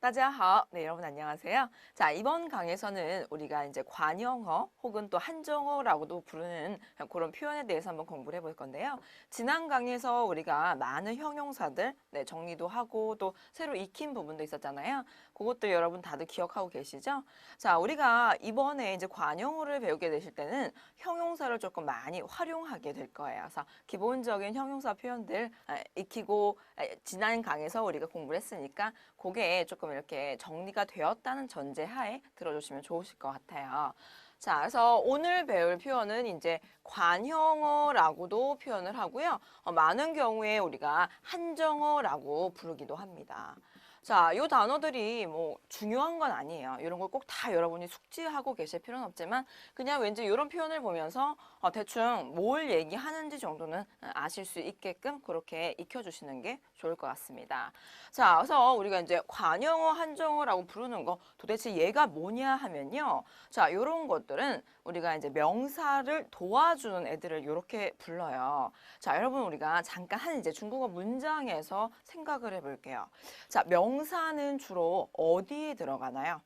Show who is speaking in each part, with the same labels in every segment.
Speaker 1: 大家好. 네, 여러분 안녕하세요. 자, 이번 강에서는 우리가 이제 관형어 혹은 또 한정어라고도 부르는 그런 표현에 대해서 한번 공부를 해볼 건데요. 지난 강에서 우리가 많은 형용사들 정리도 하고 또 새로 익힌 부분도 있었잖아요. 그것도 여러분 다들 기억하고 계시죠? 자, 우리가 이번에 이제 관형어를 배우게 되실 때는 형용사를 조금 많이 활용하게 될 거예요. 그래서 기본적인 형용사 표현들 익히고 지난 강에서 우리가 공부를 했으니까 그게 조금 이렇게 정리가 되었다는 전제하에 들어주시면 좋으실 것 같아요. 자, 그래서 오늘 배울 표현은 이제 관형어라고도 표현을 하고요. 많은 경우에 우리가 한정어라고 부르기도 합니다. 자, 요 단어들이 뭐 중요한 건 아니에요. 이런 걸 꼭 다 여러분이 숙지하고 계실 필요는 없지만 그냥 왠지 이런 표현을 보면서 대충 뭘 얘기하는지 정도는 아실 수 있게끔 그렇게 익혀주시는 게 좋을 것 같습니다. 자, 그래서 우리가 이제 관형어, 한정어라고 부르는 거 도대체 얘가 뭐냐 하면요. 자, 이런 것들은 우리가 이제 명사를 도와주는 애들을 이렇게 불러요. 자, 여러분 우리가 잠깐 한 이제 중국어 문장에서 생각을 해볼게요. 자, 명사는 주로 어디에 들어가나요?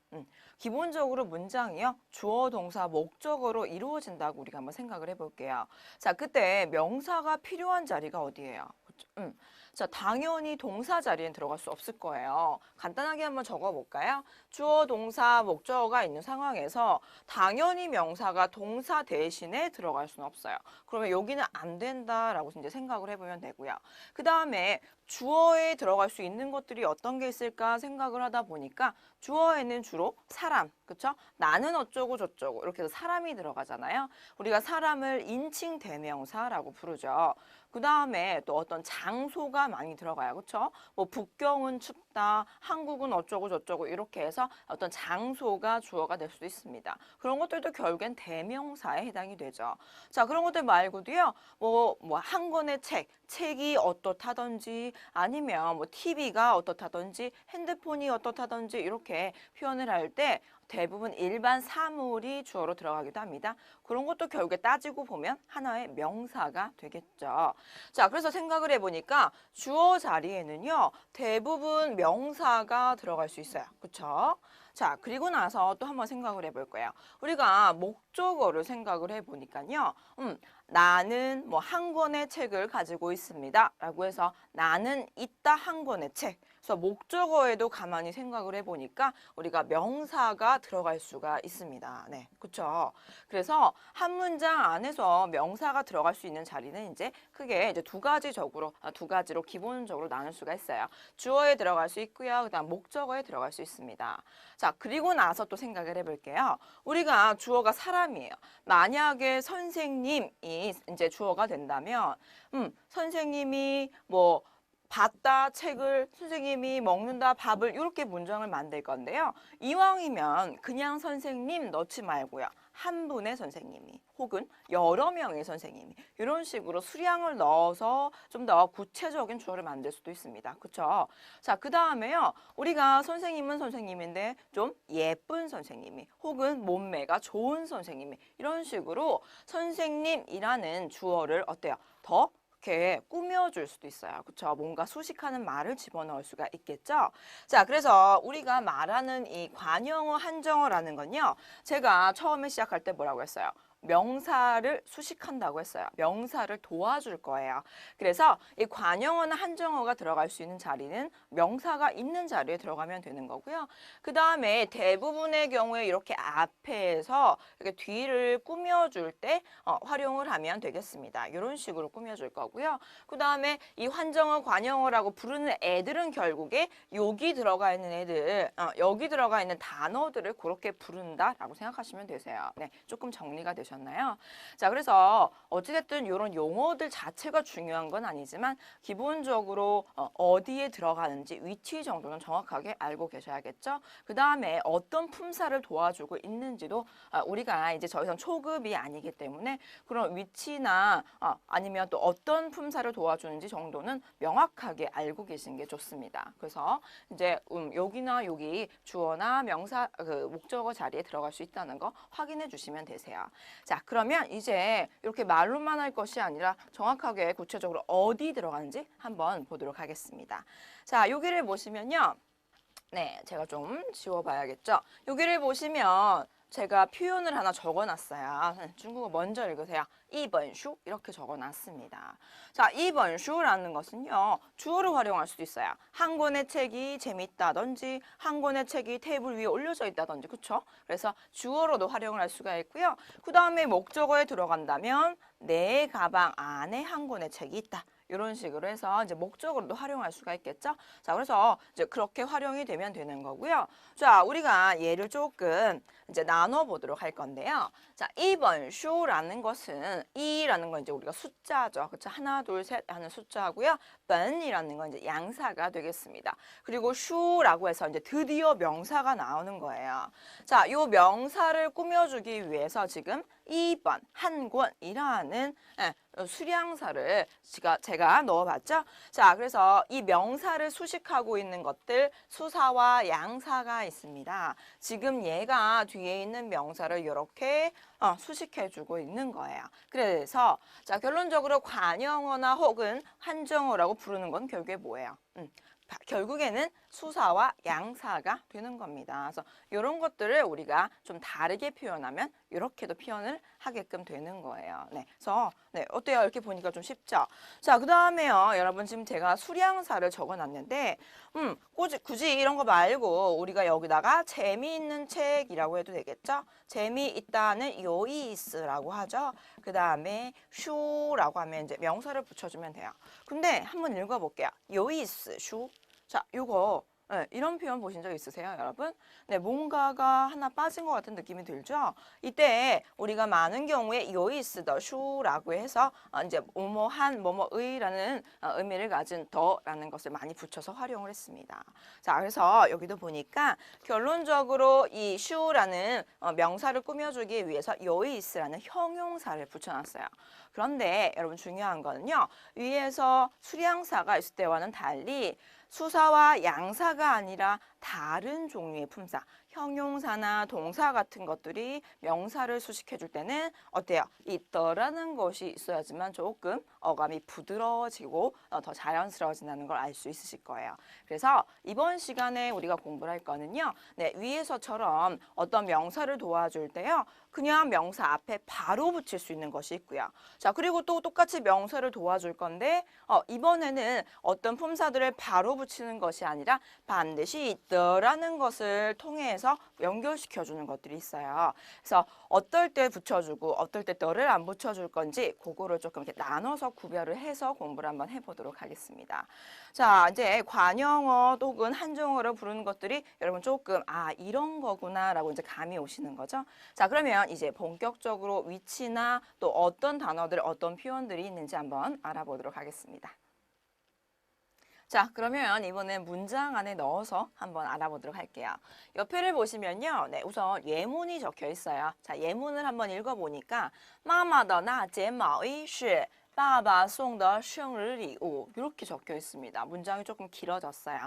Speaker 1: 기본적으로 문장이요. 주어, 동사, 목적어로 이루어진다고 우리가 한번 생각을 해볼게요. 자, 그때 명사가 필요한 자리가 어디예요? 자, 당연히 동사 자리엔 들어갈 수 없을 거예요. 간단하게 한번 적어볼까요? 주어, 동사, 목적어가 있는 상황에서 당연히 명사가 동사 대신에 들어갈 수는 없어요. 그러면 여기는 안 된다라고 이제 생각을 해보면 되고요. 그 다음에 주어에 들어갈 수 있는 것들이 어떤 게 있을까 생각을 하다 보니까 주어에는 주로 사람, 그쵸? 나는 어쩌고 저쩌고 이렇게 해서 사람이 들어가잖아요. 우리가 사람을 인칭 대명사라고 부르죠. 그 다음에 또 어떤 장소가 많이 들어가요. 그쵸? 뭐 북경은 춥다, 한국은 어쩌고 저쩌고 이렇게 해서 어떤 장소가 주어가 될 수도 있습니다. 그런 것들도 결국엔 대명사에 해당이 되죠. 자, 그런 것들 말고도요. 뭐 한 권의 책이 어떻다든지 아니면 뭐 TV가 어떻다든지 핸드폰이 어떻다든지 이렇게 표현을 할 때 대부분 일반 사물이 주어로 들어가기도 합니다. 그런 것도 결국에 따지고 보면 하나의 명사가 되겠죠. 자, 그래서 생각을 해보니까 주어 자리에는요, 대부분 명사가 들어갈 수 있어요. 그쵸? 자, 그리고 나서 또 한번 생각을 해볼 거예요. 우리가 목적어를 생각을 해보니까요, 나는 뭐 한 권의 책을 가지고 있습니다. 라고 해서 나는 있다 한 권의 책. 그래서 목적어에도 가만히 생각을 해보니까 우리가 명사가 들어갈 수가 있습니다. 네, 그쵸? 그래서 한 문장 안에서 명사가 들어갈 수 있는 자리는 이제 크게 이제 두 가지로 기본적으로 나눌 수가 있어요. 주어에 들어갈 수 있고요. 그다음 목적어에 들어갈 수 있습니다. 자, 그리고 나서 또 생각을 해볼게요. 우리가 주어가 사람이에요. 만약에 선생님이 이제 주어가 된다면, 선생님이 뭐 봤다 책을 선생님이 먹는다 밥을 이렇게 문장을 만들 건데요. 이왕이면 그냥 선생님 넣지 말고요. 한 분의 선생님이 혹은 여러 명의 선생님이 이런 식으로 수량을 넣어서 좀 더 구체적인 주어를 만들 수도 있습니다. 그렇죠? 자, 그 다음에요. 우리가 선생님은 선생님인데 좀 예쁜 선생님이 혹은 몸매가 좋은 선생님이 이런 식으로 선생님이라는 주어를 어때요? 더 이렇게 꾸며줄 수도 있어요. 그렇죠? 뭔가 수식하는 말을 집어넣을 수가 있겠죠? 자, 그래서 우리가 말하는 이 관형어, 한정어라는 건요. 제가 처음에 시작할 때 뭐라고 했어요? 명사를 수식한다고 했어요. 명사를 도와줄 거예요. 그래서 이 관형어나 한정어가 들어갈 수 있는 자리는 명사가 있는 자리에 들어가면 되는 거고요. 그 다음에 대부분의 경우에 이렇게 앞에서 이렇게 뒤를 꾸며줄 때 활용을 하면 되겠습니다. 이런 식으로 꾸며줄 거고요. 그 다음에 이 한정어, 관형어라고 부르는 애들은 결국에 여기 들어가 있는 애들, 여기 들어가 있는 단어들을 그렇게 부른다라고 생각하시면 되세요. 네, 조금 정리가 되셨나요? 자, 그래서 어찌됐든 이런 용어들 자체가 중요한 건 아니지만 기본적으로 어디에 들어가는지 위치 정도는 정확하게 알고 계셔야겠죠. 그 다음에 어떤 품사를 도와주고 있는지도 우리가 이제 더 이상 초급이 아니기 때문에 그런 위치나 아니면 또 어떤 품사를 도와주는지 정도는 명확하게 알고 계신 게 좋습니다. 그래서 이제 여기나 여기 주어나 명사 그 목적어 자리에 들어갈 수 있다는 거 확인해 주시면 되세요. 자, 그러면 이제 이렇게 말로만 할 것이 아니라 정확하게 구체적으로 어디 들어가는지 한번 보도록 하겠습니다. 자, 여기를 보시면요. 네, 제가 좀 지워봐야겠죠. 여기를 보시면 제가 표현을 하나 적어놨어요. 중국어 먼저 읽으세요. 이번슈 이렇게 적어놨습니다. 자, 이번슈라는 것은요. 주어로 활용할 수도 있어요. 한 권의 책이 재밌다든지 한 권의 책이 테이블 위에 올려져 있다든지 그렇죠? 그래서 주어로도 활용을 할 수가 있고요. 그 다음에 목적어에 들어간다면 내 가방 안에 한 권의 책이 있다. 이런 식으로 해서 이제 목적으로도 활용할 수가 있겠죠. 자, 그래서 이제 그렇게 활용이 되면 되는 거고요. 자, 우리가 얘를 조금 이제 나눠 보도록 할 건데요. 자, 이번 슈라는 것은 이라는 건 이제 우리가 숫자죠. 그렇죠? 하나, 둘, 셋 하는 숫자고요. 번이라는 건 이제 양사가 되겠습니다. 그리고 슈라고 해서 이제 드디어 명사가 나오는 거예요. 자, 요 명사를 꾸며주기 위해서 지금 2번 한 권이라는 수량사를 제가 넣어봤죠. 자, 그래서 이 명사를 수식하고 있는 것들 수사와 양사가 있습니다. 지금 얘가 뒤에 있는 명사를 이렇게 수식해주고 있는 거예요. 그래서 자, 결론적으로 관형어나 혹은 한정어라고 부르는 건 결국에 뭐예요? 결국에는 수사와 양사가 되는 겁니다. 그래서 이런 것들을 우리가 좀 다르게 표현하면 이렇게도 표현을 하게끔 되는 거예요. 네, 그래서 어때요? 이렇게 보니까 좀 쉽죠? 자, 그 다음에요. 여러분 지금 제가 수량사를 적어놨는데 굳이 이런 거 말고 우리가 여기다가 재미있는 책이라고 해도 되겠죠? 재미있다는 요이스라고 하죠. 그 다음에 슈라고 하면 이제 명사를 붙여주면 돼요. 근데 한번 읽어볼게요. 요이스 슈. 자, 요거 이런 표현 보신 적 있으세요, 여러분? 네, 뭔가가 하나 빠진 것 같은 느낌이 들죠? 이때 우리가 많은 경우에 요이스 더 슈라고 해서 이제 뭐뭐한 뭐뭐의라는 의미를 가진 더라는 것을 많이 붙여서 활용을 했습니다. 자, 그래서 여기도 보니까 결론적으로 이 슈라는 명사를 꾸며주기 위해서 요이스라는 형용사를 붙여놨어요. 그런데 여러분 중요한 거는요. 위에서 수량사가 있을 때와는 달리 수사와 양사가 아니라 다른 종류의 품사, 형용사나 동사 같은 것들이 명사를 수식해 줄 때는 어때요? 이 더라는 것이 있어야지만 조금 어감이 부드러워지고 더 자연스러워진다는 걸 알 수 있으실 거예요. 그래서 이번 시간에 우리가 공부를 할 거는요. 네, 위에서처럼 어떤 명사를 도와줄 때요. 그냥 명사 앞에 바로 붙일 수 있는 것이 있고요. 자, 그리고 또 똑같이 명사를 도와줄 건데 이번에는 어떤 품사들을 바로 붙이는 것이 아니라 반드시 더라는 것을 통해서 연결시켜주는 것들이 있어요. 그래서 어떨 때 붙여주고 어떨 때 더를 안 붙여줄 건지 그거를 조금 이렇게 나눠서 구별을 해서 공부를 한번 해보도록 하겠습니다. 자, 이제 관형어 혹은 한정어를 부르는 것들이 여러분 조금 이런 거구나라고 이제 감이 오시는 거죠. 자, 그러면 이제 본격적으로 위치나 또 어떤 단어들, 어떤 표현들이 있는지 한번 알아보도록 하겠습니다. 자, 그러면 이번엔 문장 안에 넣어서 한번 알아보도록 할게요. 옆에를 보시면요. 네, 우선 예문이 적혀 있어요. 자, 예문을 한번 읽어보니까 마마더 나제 마의 시爸爸送的生日礼物 이렇게 적혀 있습니다. 문장이 조금 길어졌어요.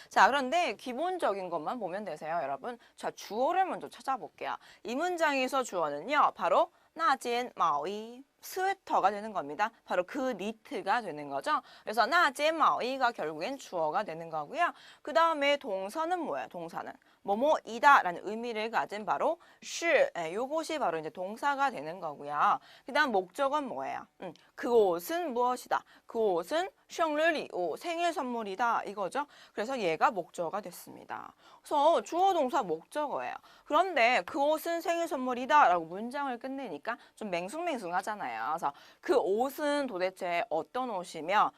Speaker 1: 자, 그런데 기본적인 것만 보면 되세요, 여러분. 자, 주어를 먼저 찾아볼게요. 이 문장에서 주어는요. 바로 나젠 마의 스웨터가 되는 겁니다. 바로 그 니트가 되는 거죠. 그래서 나젠 마의가 결국엔 주어가 되는 거고요. 그 다음에 동사는 뭐예요? 동사는 뭐뭐이다라는 의미를 가진 바로 시, 요것이 바로 이제 동사가 되는 거고요. 그다음 목적은 뭐예요? 그것은 무엇이다? 그것은 생일礼物, 생일 선물이다 이거죠. 그래서 얘가 목적어가 됐습니다. 그래서 주어 동사 목적어예요. 그런데 그것은 생일 선물이다라고 문장을 끝내니까 좀 맹숭맹숭하잖아요. 그래서 그 옷은 도대체 어떤 옷이며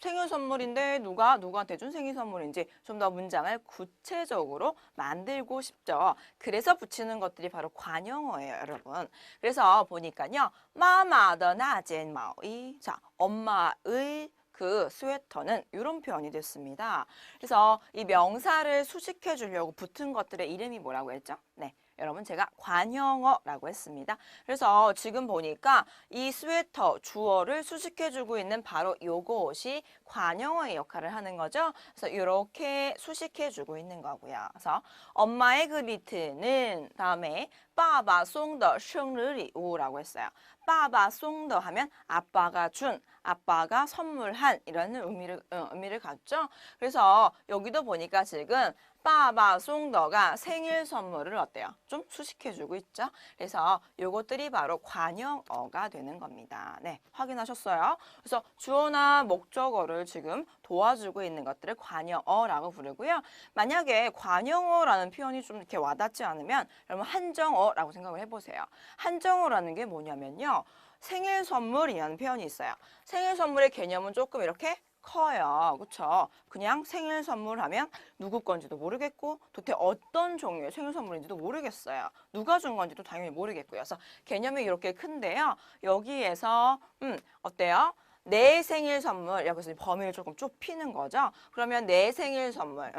Speaker 1: 생일 선물인데 누구한테 준 생일 선물인지 좀 더 문장을 구체적으로 만들고 싶죠. 그래서 붙이는 것들이 바로 관형어예요, 여러분. 그래서 보니까요. 마마더 나젠 마의. 자, 엄마의 그 스웨터는 이런 표현이 됐습니다. 그래서 이 명사를 수식해 주려고 붙은 것들의 이름이 뭐라고 했죠? 네. 여러분 제가 관형어라고 했습니다. 그래서 지금 보니까 이 스웨터 주어를 수식해주고 있는 바로 요것이 관용어의 역할을 하는 거죠. 그래서 이렇게 수식해주고 있는 거고요. 그래서 엄마의 그리트는 다음에 爸爸送的生日礼物라고 했어요. 爸爸送的 하면 아빠가 준, 아빠가 선물한 이런 의미를 갖죠. 그래서 여기도 보니까 지금 爸爸送的가 생일 선물을 어때요? 좀 수식해주고 있죠. 그래서 요것들이 바로 관용어가 되는 겁니다. 네, 확인하셨어요? 그래서 주어나 목적어를 지금 도와주고 있는 것들을 관용어라고 부르고요. 만약에 관용어라는 표현이 좀 이렇게 와닿지 않으면 여러분 한정어라고 생각을 해보세요. 한정어라는 게 뭐냐면요. 생일 선물이라는 표현이 있어요. 생일 선물의 개념은 조금 이렇게 커요. 그렇죠? 그냥 생일 선물하면 누구 건지도 모르겠고 도대체 어떤 종류의 생일 선물인지도 모르겠어요. 누가 준 건지도 당연히 모르겠고요. 그래서 개념이 이렇게 큰데요. 여기에서 어때요? 내 생일 선물, 여기서 범위를 조금 좁히는 거죠. 그러면 내 생일 선물,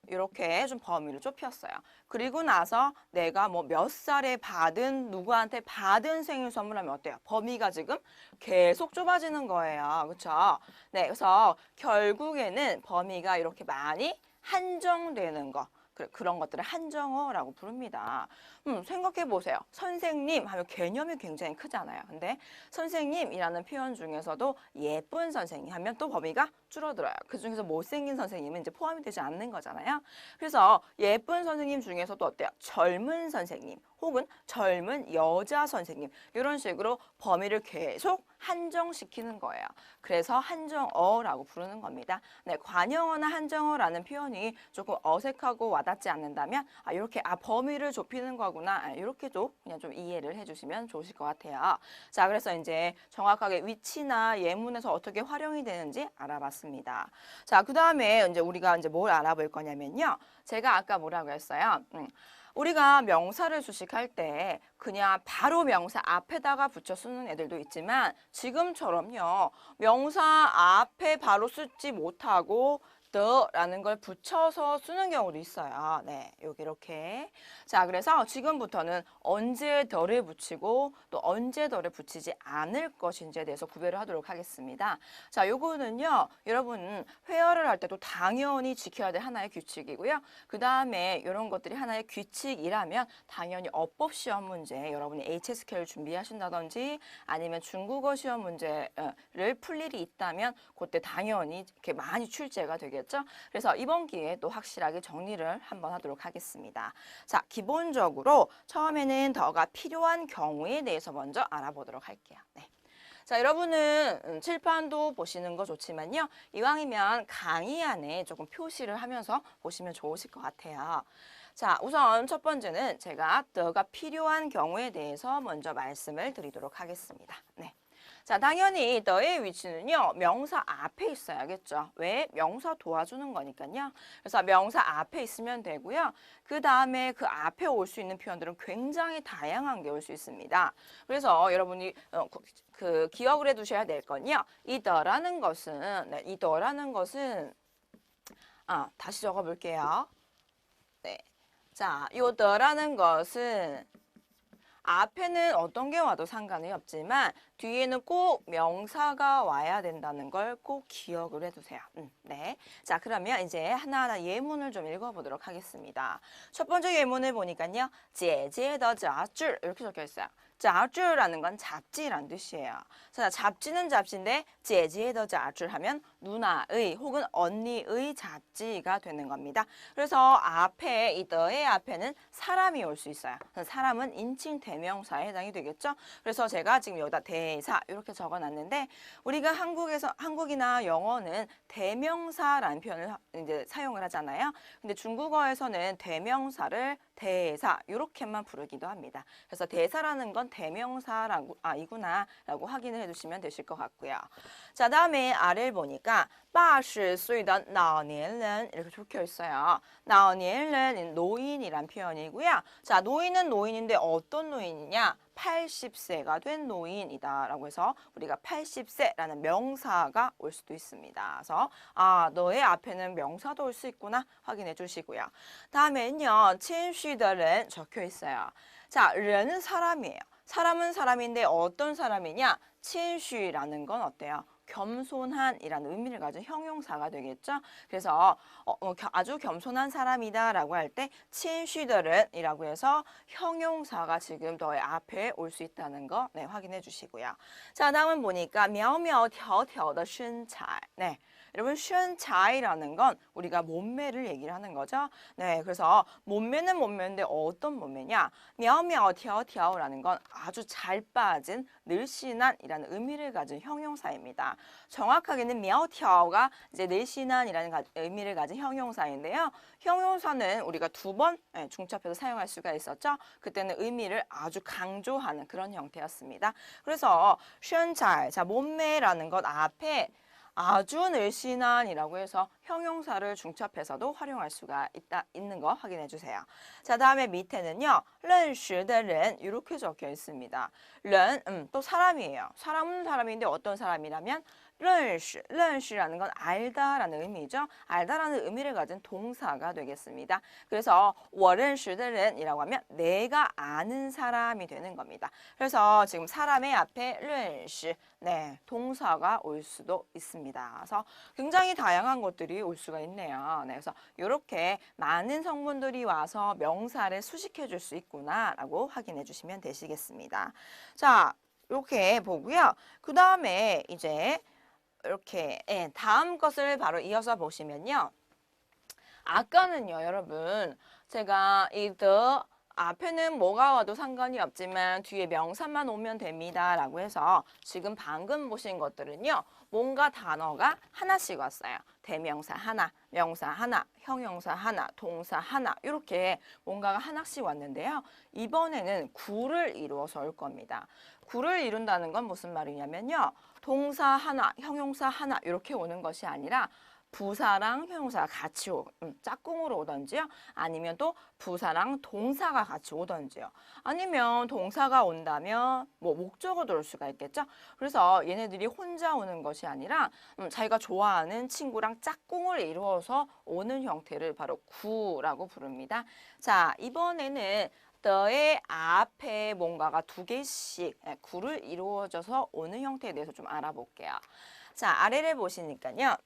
Speaker 1: 이렇게 좀 범위를 좁혔어요. 그리고 나서 내가 뭐 몇 살에 받은 누구한테 받은 생일 선물하면 어때요? 범위가 지금 계속 좁아지는 거예요. 그렇죠? 네, 그래서 결국에는 범위가 이렇게 많이 한정되는 거. 그런 것들을 한정어라고 부릅니다. 생각해 보세요. 선생님 하면 개념이 굉장히 크잖아요. 근데 선생님이라는 표현 중에서도 예쁜 선생님 하면 또 범위가 줄어들어요. 그중에서 못생긴 선생님은 이제 포함이 되지 않는 거잖아요. 그래서 예쁜 선생님 중에서도 어때요? 젊은 선생님 혹은 젊은 여자 선생님 이런 식으로 범위를 계속 한정시키는 거예요. 그래서 한정어라고 부르는 겁니다. 네, 관용어나 한정어라는 표현이 조금 어색하고 와닿지 않는다면 이렇게 범위를 좁히는 거구나 이렇게도 그냥 좀 이해를 해주시면 좋으실 것 같아요. 자, 그래서 이제 정확하게 위치나 예문에서 어떻게 활용이 되는지 알아봤습니다. 자, 그 다음에 이제 우리가 이제 뭘 알아볼 거냐면요. 제가 아까 뭐라고 했어요? 우리가 명사를 수식할 때 그냥 바로 명사 앞에다가 붙여 쓰는 애들도 있지만 지금처럼요. 명사 앞에 바로 쓰지 못하고 더라는 걸 붙여서 쓰는 경우도 있어요. 네, 여기 이렇게. 자, 그래서 지금부터는 언제 더를 붙이고 또 언제 더를 붙이지 않을 것인지에 대해서 구별을 하도록 하겠습니다. 자, 요거는요. 여러분 회화를 할 때도 당연히 지켜야 될 하나의 규칙이고요. 그 다음에 이런 것들이 하나의 규칙이라면 당연히 어법 시험 문제 여러분이 HSK를 준비하신다든지 아니면 중국어 시험 문제를 풀 일이 있다면 그때 당연히 이렇게 많이 출제가 되겠죠. 그래서 이번 기회에 또 확실하게 정리를 한번 하도록 하겠습니다. 자, 기본적으로 처음에는 더가 필요한 경우에 대해서 먼저 알아보도록 할게요. 네. 자, 여러분은 칠판도 보시는 거 좋지만요. 이왕이면 강의 안에 조금 표시를 하면서 보시면 좋으실 것 같아요. 자, 우선 첫 번째는 제가 더가 필요한 경우에 대해서 먼저 말씀을 드리도록 하겠습니다. 네. 자, 당연히 너의 위치는요. 명사 앞에 있어야겠죠. 왜? 명사 도와주는 거니까요. 그래서 명사 앞에 있으면 되고요. 그 다음에 그 앞에 올 수 있는 표현들은 굉장히 다양한 게 올 수 있습니다. 그래서 여러분이 기억을 해두셔야 될 건요. 이 더라는 것은 이 더라는 것은 다시 적어볼게요. 네. 자, 요 더라는 것은 앞에는 어떤 게 와도 상관이 없지만 뒤에는 꼭 명사가 와야 된다는 걸 꼭 기억을 해두세요. 네. 자, 그러면 이제 하나하나 예문을 좀 읽어보도록 하겠습니다. 첫 번째 예문을 보니까요. 姐姐的杂志 이렇게 적혀 있어요. 杂志라는 건 잡지란 뜻이에요. 자, 잡지는 잡지인데 姐姐的杂志 하면 누나의 혹은 언니의 잡지가 되는 겁니다. 그래서 앞에 이 더의 앞에는 사람이 올 수 있어요. 사람은 인칭 대명사에 해당이 되겠죠. 그래서 제가 지금 여기다 대사 이렇게 적어놨는데 우리가 한국이나 영어는 대명사라는 표현을 이제 사용을 하잖아요. 근데 중국어에서는 대명사를 대사 이렇게만 부르기도 합니다. 그래서 대사라는 건 대명사라고 이구나라고 확인을 해주시면 되실 것 같고요. 자, 다음에 아래를 보니까 80岁的老年人 이렇게 적혀 있어요. 老年人 노인이란 표현이고요. 자, 노인은 노인인데 어떤 노인이냐? 80세가 된 노인이다라고 해서 우리가 80세라는 명사가 올 수도 있습니다. 그래서 너의 앞에는 명사도 올 수 있구나 확인해 주시고요. 다음에는요. 谦虚的人 적혀 있어요. 자, 人은 사람이에요. 사람은 사람인데 어떤 사람이냐? 谦虚라는 건 어때요? 겸손한이라는 의미를 가진 형용사가 되겠죠. 그래서 아주 겸손한 사람이다라고 할 때 谦虚的人이라고 해서 형용사가 지금 너의 앞에 올 수 있다는 거 네, 확인해 주시고요. 자, 다음은 보니까 苗苗条条的身材. 네. 여러분, 身材라는 건 우리가 몸매를 얘기를 하는 거죠. 네, 그래서 몸매는 몸매인데 어떤 몸매냐? 苗苗条条라는 건 아주 잘 빠진, 늘씬한이라는 의미를 가진 형용사입니다. 정확하게는 苗条가 이제 늘씬한이라는 의미를 가진 형용사인데요. 형용사는 우리가 두 번 중첩해서 사용할 수가 있었죠. 그때는 의미를 아주 강조하는 그런 형태였습니다. 그래서 身材, 자, 몸매라는 것 앞에 아주 늘씬한이라고 해서 형용사를 중첩해서도 활용할 수가 있는 거 확인해 주세요. 자, 다음에 밑에는요. 认识的人 이렇게 적혀 있습니다. 人, 또 사람이에요. 사람은 사람인데 어떤 사람이라면 认识, 认识라는 건 알다라는 의미죠. 알다라는 의미를 가진 동사가 되겠습니다. 그래서 我认识的人이라고 하면 내가 아는 사람이 되는 겁니다. 그래서 지금 사람의 앞에 认识, 네, 동사가 올 수도 있습니다. 그래서 굉장히 다양한 것들이 올 수가 있네요. 네, 그래서 이렇게 많은 성분들이 와서 명사를 수식해 줄 수 있구나라고 확인해 주시면 되시겠습니다. 자, 이렇게 보고요. 그 다음에 이제 이렇게 다음 것을 바로 이어서 보시면요. 아까는요, 여러분, 제가 이 the 앞에는 뭐가 와도 상관이 없지만 뒤에 명사만 오면 됩니다 라고 해서 지금 방금 보신 것들은요. 뭔가 단어가 하나씩 왔어요. 대명사 하나, 명사 하나, 형용사 하나, 동사 하나 이렇게 뭔가가 하나씩 왔는데요. 이번에는 구를 이루어서 올 겁니다. 구를 이룬다는 건 무슨 말이냐면요. 동사 하나, 형용사 하나 이렇게 오는 것이 아니라 부사랑 형용사가 같이 짝꿍으로 오던지요. 아니면 또 부사랑 동사가 같이 오던지요. 아니면 동사가 온다면 뭐 목적어도 올 수가 있겠죠. 그래서 얘네들이 혼자 오는 것이 아니라 자기가 좋아하는 친구랑 짝꿍을 이루어서 오는 형태를 바로 구라고 부릅니다. 자, 이번에는 the의 앞에 뭔가가 두 개씩 구를 이루어져서 오는 형태에 대해서 좀 알아볼게요. 자, 아래를 보시니까요.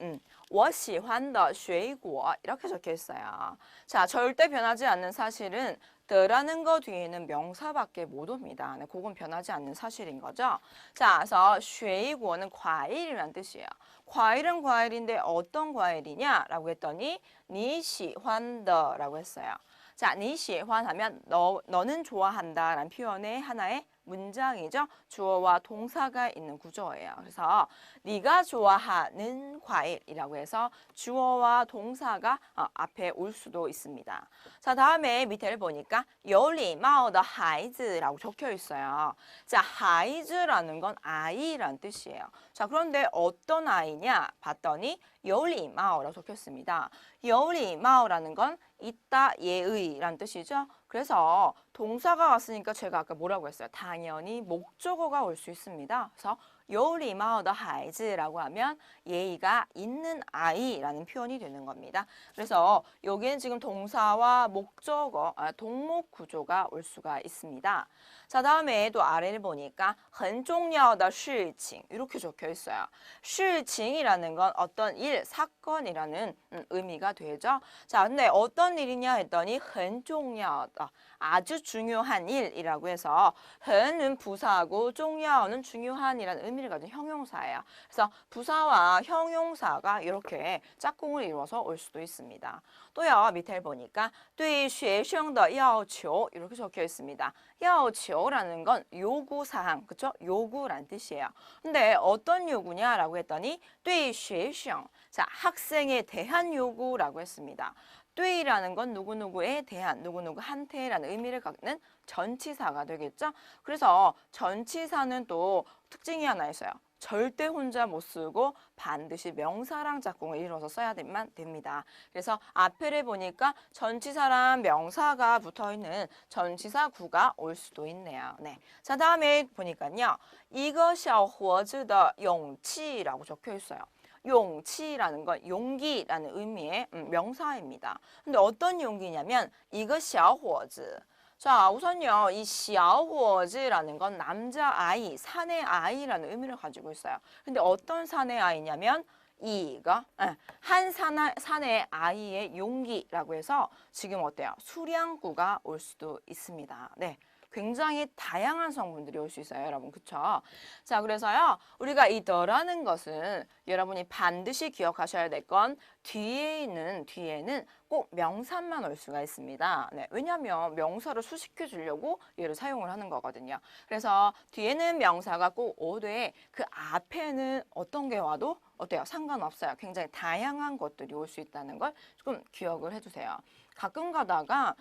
Speaker 1: 我喜欢的水果 이렇게 적혀 있어요. 자, 절대 변하지 않는 사실은 the라는 거 뒤에는 명사밖에 못 옵니다. 네, 그건 변하지 않는 사실인 거죠. 자, 그래서 水果는 과일이라는 뜻이에요. 과일은 과일인데 어떤 과일이냐라고 했더니 你喜欢的라고 했어요. 자, 你喜欢하면 너는 좋아한다 라는 표현의 하나의 문장이죠. 주어와 동사가 있는 구조예요. 그래서 네가 좋아하는 과일이라고 해서 주어와 동사가 앞에 올 수도 있습니다. 자, 다음에 밑에를 보니까 有礼貌的孩子라고 적혀 있어요. 자, 孩子라는 건 아이란 뜻이에요. 자, 그런데 어떤 아이냐 봤더니 有礼貌라고 적혔습니다. 有礼貌라는 건 있다 예의란 뜻이죠. 그래서 동사가 왔으니까 제가 아까 뭐라고 했어요? 당연히 목적어가 올 수 있습니다. 그래서 有礼貌的孩子라고 하면 예의가 있는 아이라는 표현이 되는 겁니다. 그래서 여기는 지금 동사와 목적어, 동목 구조가 올 수가 있습니다. 자, 다음에 또 아래를 보니까 很重要的事情 이렇게 적혀 있어요. 事情이라는 건 어떤 일, 사건이라는 의미가 되죠. 자, 근데 어떤 일이냐 했더니 很重要的 아주 중요한 일이라고 해서 很은 부사고 重要는 중요한이라는 의미를 가진 형용사예요. 그래서 부사와 형용사가 이렇게 짝꿍을 이루어서 올 수도 있습니다. 또요, 밑에 보니까 对学生的要求 이렇게 적혀 있습니다. 要求라는 건 요구사항, 그쵸? 요구란 뜻이에요. 근데 어떤 요구냐라고 했더니 对学生, 자, 학생에 대한 요구라고 했습니다. 对라는 건 누구누구에 대한, 누구누구한테라는 의미를 갖는 전치사가 되겠죠? 그래서 전치사는 또 특징이 하나 있어요. 절대 혼자 못 쓰고 반드시 명사랑 짝꿍을 이뤄서 써야 됩니다. 그래서 앞에를 보니까 전치사랑 명사가 붙어있는 전치사 구가 올 수도 있네요. 네. 자, 다음에 보니까요. 一个小伙子的勇气라고 적혀 있어요. 용치라는 건 용기라는 의미의 명사입니다. 근데 어떤 용기냐면 一个小伙子 자, 우선요, 이 小伙子라는 건 남자아이, 사내 아이라는 의미를 가지고 있어요. 근데 어떤 사내 아이냐면 이가 한 사내 아이의 용기라고 해서 지금 어때요? 수량구가 올 수도 있습니다. 네. 굉장히 다양한 성분들이 올 수 있어요, 여러분. 그쵸? 자, 그래서요, 우리가 이 더라는 것은 여러분이 반드시 기억하셔야 될 건 뒤에는 꼭 명사만 올 수가 있습니다. 네, 왜냐하면 명사를 수식해 주려고 얘를 사용을 하는 거거든요. 그래서 뒤에는 명사가 꼭 오되 그 앞에는 어떤 게 와도 어때요? 상관없어요. 굉장히 다양한 것들이 올 수 있다는 걸 조금 기억을 해주세요. 가끔 가다가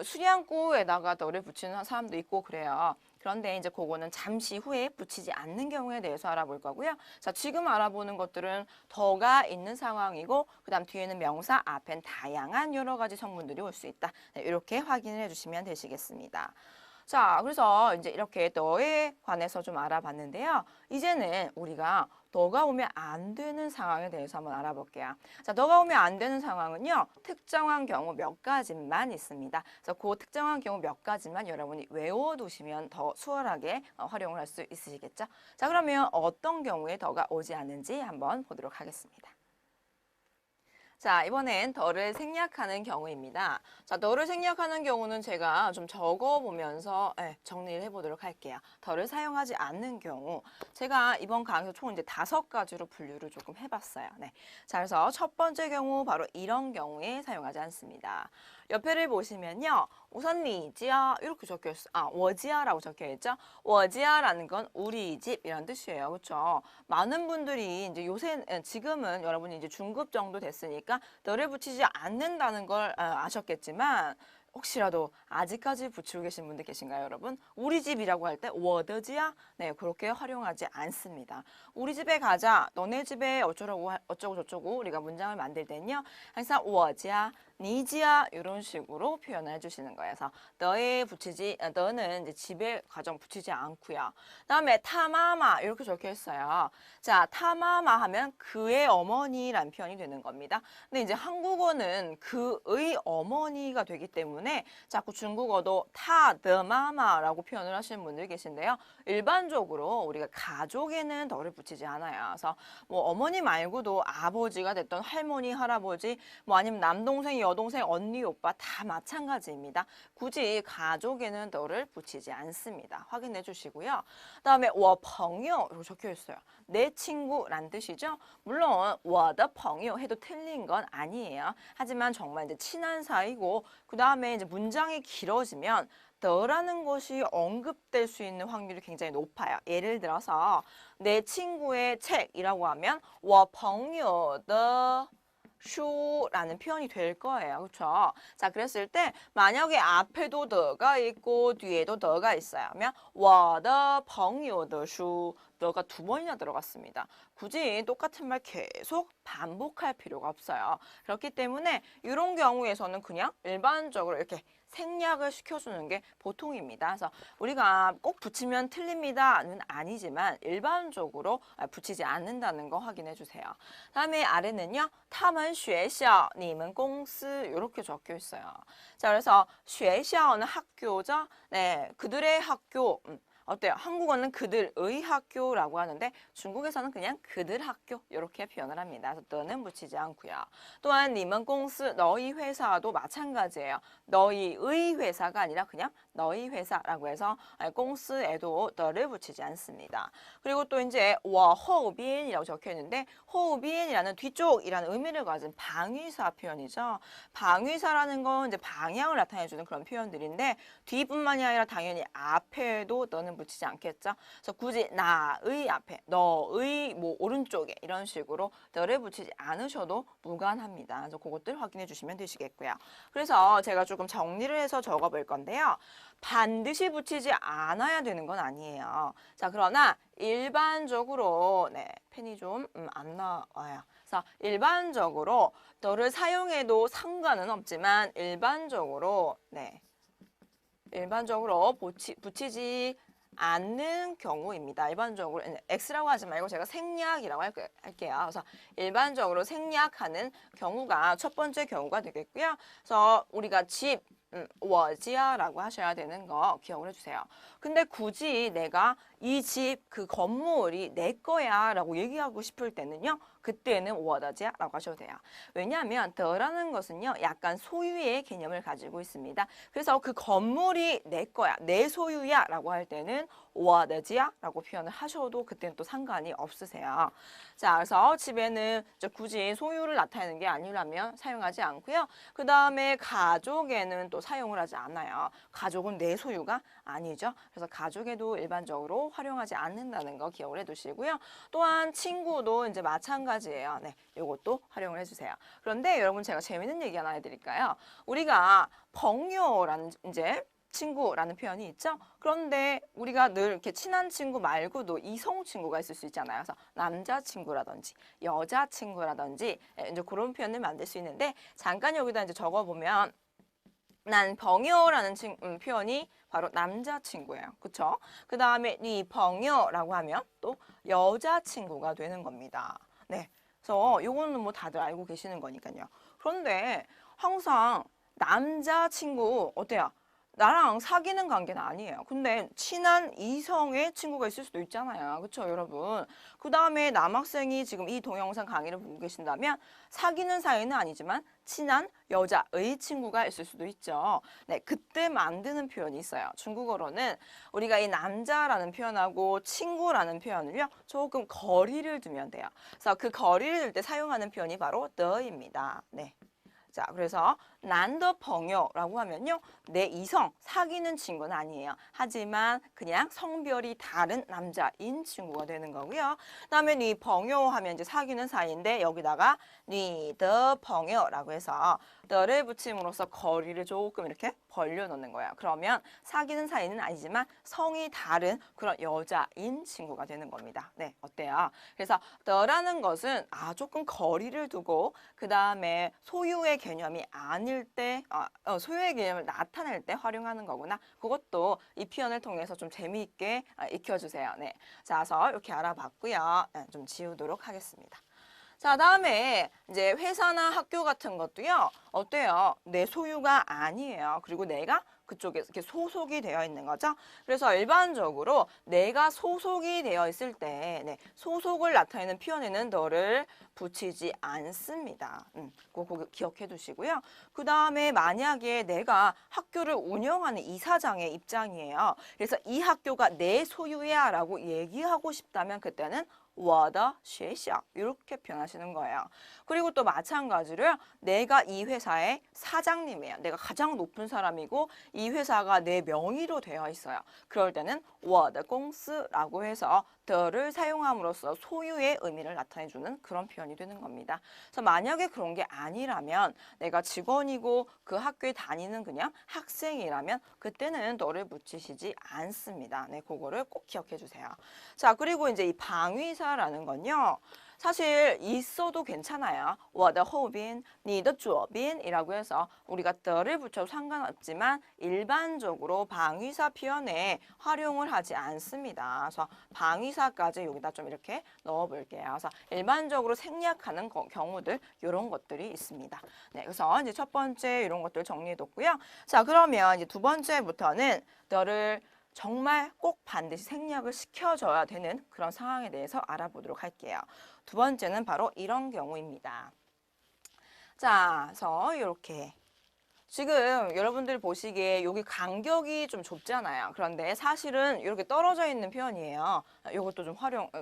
Speaker 1: 수량구에다가 너를 붙이는 사람도 있고 그래요. 그런데 이제 그거는 잠시 후에 붙이지 않는 경우에 대해서 알아볼 거고요. 자, 지금 알아보는 것들은 더가 있는 상황이고 그다음 뒤에는 명사, 앞엔 다양한 여러 가지 성분들이 올 수 있다. 네, 이렇게 확인을 해주시면 되시겠습니다. 자, 그래서 이제 이렇게 너에 관해서 좀 알아봤는데요. 이제는 우리가 너가 오면 안 되는 상황에 대해서 한번 알아볼게요. 자, 너가 오면 안 되는 상황은요. 특정한 경우 몇 가지만 있습니다. 그래서 그 특정한 경우 몇 가지만 여러분이 외워두시면 더 수월하게 활용을 할 수 있으시겠죠? 자, 그러면 어떤 경우에 더가 오지 않는지 한번 보도록 하겠습니다. 자, 이번엔 더를 생략하는 경우입니다. 자, 더를 생략하는 경우는 제가 좀 적어보면서 정리를 해보도록 할게요. 더를 사용하지 않는 경우. 제가 이번 강의에서 총 이제 5가지로 분류를 조금 해봤어요. 네. 자, 그래서 첫 번째 경우 바로 이런 경우에 사용하지 않습니다. 옆에를 보시면요. 우선 리지아 이렇게 적혀있어요. 워지아라고 적혀있죠. 워지아라는 건 우리 집 이런 뜻이에요. 그렇죠? 많은 분들이 이제 지금은 여러분이 이제 중급 정도 됐으니까 너를 붙이지 않는다는 걸 아셨겠지만 혹시라도 아직까지 붙이고 계신 분들 계신가요, 여러분? 우리 집이라고 할 때 워더지야? 네, 그렇게 활용하지 않습니다. 우리 집에 가자, 너네 집에 어쩌고 저쩌고 우리가 문장을 만들 때는요. 항상 워지야, 니지야 이런 식으로 표현을 해주시는 거예요. 그래서 너는 이제 집에 가정 붙이지 않고요. 그다음에 타마마 이렇게 적혀 있어요. 자, 타마마 하면 그의 어머니란 표현이 되는 겁니다. 근데 이제 한국어는 그의 어머니가 되기 때문에 자꾸 중국어도 타드마마라고 표현을 하시는 분들이 계신데요. 일반적으로 우리가 가족에는 덜을 붙이지 않아요. 그래서 뭐 어머니 말고도 아버지가 됐던 할머니, 할아버지, 뭐 아니면 남동생, 여동생, 언니, 오빠 다 마찬가지입니다. 굳이 가족에는 덜을 붙이지 않습니다. 확인해 주시고요. 그다음에 我朋友 이렇게 적혀 있어요. 내 친구란 뜻이죠. 물론 我的朋友 해도 틀린 건 아니에요. 하지만 정말 이제 친한 사이고 그다음에 이제 문장이 길어지면 더라는 것이 언급될 수 있는 확률이 굉장히 높아요. 예를 들어서 내 친구의 책이라고 하면 我朋友的 书라는 표현이 될 거예요. 그렇죠? 자, 그랬을 때 만약에 앞에도 더가 있고 뒤에도 더가 있어요. 그러면 我的朋友的书 더가 2번이나 들어갔습니다. 굳이 똑같은 말 계속 반복할 필요가 없어요. 그렇기 때문에 이런 경우에서는 그냥 일반적으로 이렇게 생략을 시켜주는 게 보통입니다. 그래서 우리가 꼭 붙이면 틀립니다는 아니지만 일반적으로 붙이지 않는다는 거 확인해 주세요. 다음에 아래는요. 他们学校,你们公司 이렇게 적혀 있어요. 자, 그래서 学校는 학교죠. 네, 그들의 학교. 어때요? 한국어는 그들의 학교라고 하는데 중국에서는 그냥 그들 학교 이렇게 표현을 합니다. 그래서 너는 붙이지 않고요. 또한 你们公司 너희 회사도 마찬가지예요. 너희의 회사가 아니라 그냥 너희 회사라고 해서 공스에도 너를 붙이지 않습니다. 그리고 또 이제 我后边이라고 적혀 있는데 后边이라는 뒤쪽이라는 의미를 가진 방위사 표현이죠. 방위사라는 건 이제 방향을 나타내 주는 그런 표현들인데 뒤뿐만이 아니라 당연히 앞에도 너는 붙이지 않겠죠. 그래서 굳이 나의 앞에, 너의 뭐 오른쪽에 이런 식으로 너를 붙이지 않으셔도 무관합니다. 그래서 그것들 확인해 주시면 되시겠고요. 그래서 제가 조금 정리를 해서 적어 볼 건데요. 반드시 붙이지 않아야 되는 건 아니에요. 자, 그러나 일반적으로 펜이 좀 안 나와요. 그래서 일반적으로 너를 사용해도 상관은 없지만 일반적으로 붙이지 않는 경우입니다. 일반적으로 X라고 하지 말고 제가 생략이라고 할게요. 그래서 일반적으로 생략하는 경우가 첫 번째 경우가 되겠고요. 그래서 우리가 집, 워지아라고 하셔야 되는 거 기억을 해주세요. 근데 굳이 내가 이 집, 그 건물이 내 거야 라고 얘기하고 싶을 때는요. 그때는 워더지아라고 하셔도 돼요. 왜냐하면 더라는 것은요. 약간 소유의 개념을 가지고 있습니다. 그래서 그 건물이 내 거야, 내 소유야 라고 할 때는 워더지아 라고 표현을 하셔도 그때는 또 상관이 없으세요. 자, 그래서 집에는 굳이 소유를 나타내는 게 아니라면 사용하지 않고요. 그 다음에 가족에는 또 사용을 하지 않아요. 가족은 내 소유가 아니죠. 그래서 가족에도 일반적으로 활용하지 않는다는 거 기억을 해두시고요. 또한 친구도 이제 마찬가지예요. 네, 이것도 활용을 해주세요. 그런데 여러분 제가 재밌는 얘기 하나 해드릴까요? 우리가 벙요라는 이제 친구라는 표현이 있죠. 그런데 우리가 늘 이렇게 친한 친구 말고도 이성 친구가 있을 수 있잖아요. 그래서 남자 친구라든지 여자 친구라든지 이제 그런 표현을 만들 수 있는데 잠깐 여기다 이제 적어보면 난 벙요라는 표현이 바로 남자친구예요. 그쵸? 그 다음에 니 벙요라고 하면 또 여자친구가 되는 겁니다. 네. 그래서 요거는 뭐 다들 알고 계시는 거니까요. 그런데 항상 남자친구 어때요? 나랑 사귀는 관계는 아니에요. 근데 친한 이성의 친구가 있을 수도 있잖아요. 그렇죠, 여러분? 그 다음에 남학생이 지금 이 동영상 강의를 보고 계신다면 사귀는 사이는 아니지만 친한 여자의 친구가 있을 수도 있죠. 네, 그때 만드는 표현이 있어요. 중국어로는 우리가 이 남자라는 표현하고 친구라는 표현을요. 조금 거리를 두면 돼요. 그래서 그 거리를 둘 때 사용하는 표현이 바로 더입니다. 네. 자, 그래서 난더 벙요라고 하면요. 내 이성, 사귀는 친구는 아니에요. 하지만 그냥 성별이 다른 남자인 친구가 되는 거고요. 그다음에 니 벙요 하면 이제 사귀는 사이인데 여기다가 니더 벙요라고 해서 더를 붙임으로써 거리를 조금 이렇게 벌려놓는 거예요. 그러면 사귀는 사이는 아니지만 성이 다른 그런 여자인 친구가 되는 겁니다. 네, 어때요? 그래서 더라는 것은 조금 거리를 두고 그 다음에 소유의 개념이 아닐 때, 소유의 개념을 나타낼 때 활용하는 거구나. 그것도 이 표현을 통해서 좀 재미있게 익혀주세요. 네, 자, 그래서 이렇게 알아봤고요. 네, 좀 지우도록 하겠습니다. 자, 다음에 이제 회사나 학교 같은 것도요. 어때요? 내 소유가 아니에요. 그리고 내가 그쪽에 이렇게 소속이 되어 있는 거죠. 그래서 일반적으로 내가 소속이 되어 있을 때 소속을 나타내는 표현에는 너를 붙이지 않습니다. 그거 기억해 두시고요. 그 다음에 만약에 내가 학교를 운영하는 이사장의 입장이에요. 그래서 이 학교가 내 소유야 라고 얘기하고 싶다면 그때는 我的学校 이렇게 표현하시는 거예요. 그리고 또 마찬가지로 내가 이 회사의 사장님이에요. 내가 가장 높은 사람이고 이 회사가 내 명의로 되어 있어요. 그럴 때는 我的公司라고 해서 더를 사용함으로써 소유의 의미를 나타내주는 그런 표현이 되는 겁니다. 그래서 만약에 그런 게 아니라면 내가 직원이고 그 학교에 다니는 그냥 학생이라면 그때는 너를 붙이시지 않습니다. 네, 그거를 꼭 기억해 주세요. 자, 그리고 이제 이 방위사라는 건요. 사실 있어도 괜찮아요. 我的后边, 你的左边이라고 해서 우리가 더를 붙여도 상관없지만 일반적으로 방위사 표현에 활용을 하지 않습니다. 그래서 방위사까지 여기다 좀 이렇게 넣어볼게요. 그래서 일반적으로 생략하는 경우들 이런 것들이 있습니다. 네, 그래서 이제 첫 번째 이런 것들 정리해뒀고요. 자, 그러면 이제 두 번째부터는 더를 정말 꼭 반드시 생략을 시켜줘야 되는 그런 상황에 대해서 알아보도록 할게요. 두 번째는 바로 이런 경우입니다. 자, 그래서 이렇게 지금 여러분들 보시기에 여기 간격이 좀 좁잖아요. 그런데 사실은 이렇게 떨어져 있는 표현이에요. 이것도 좀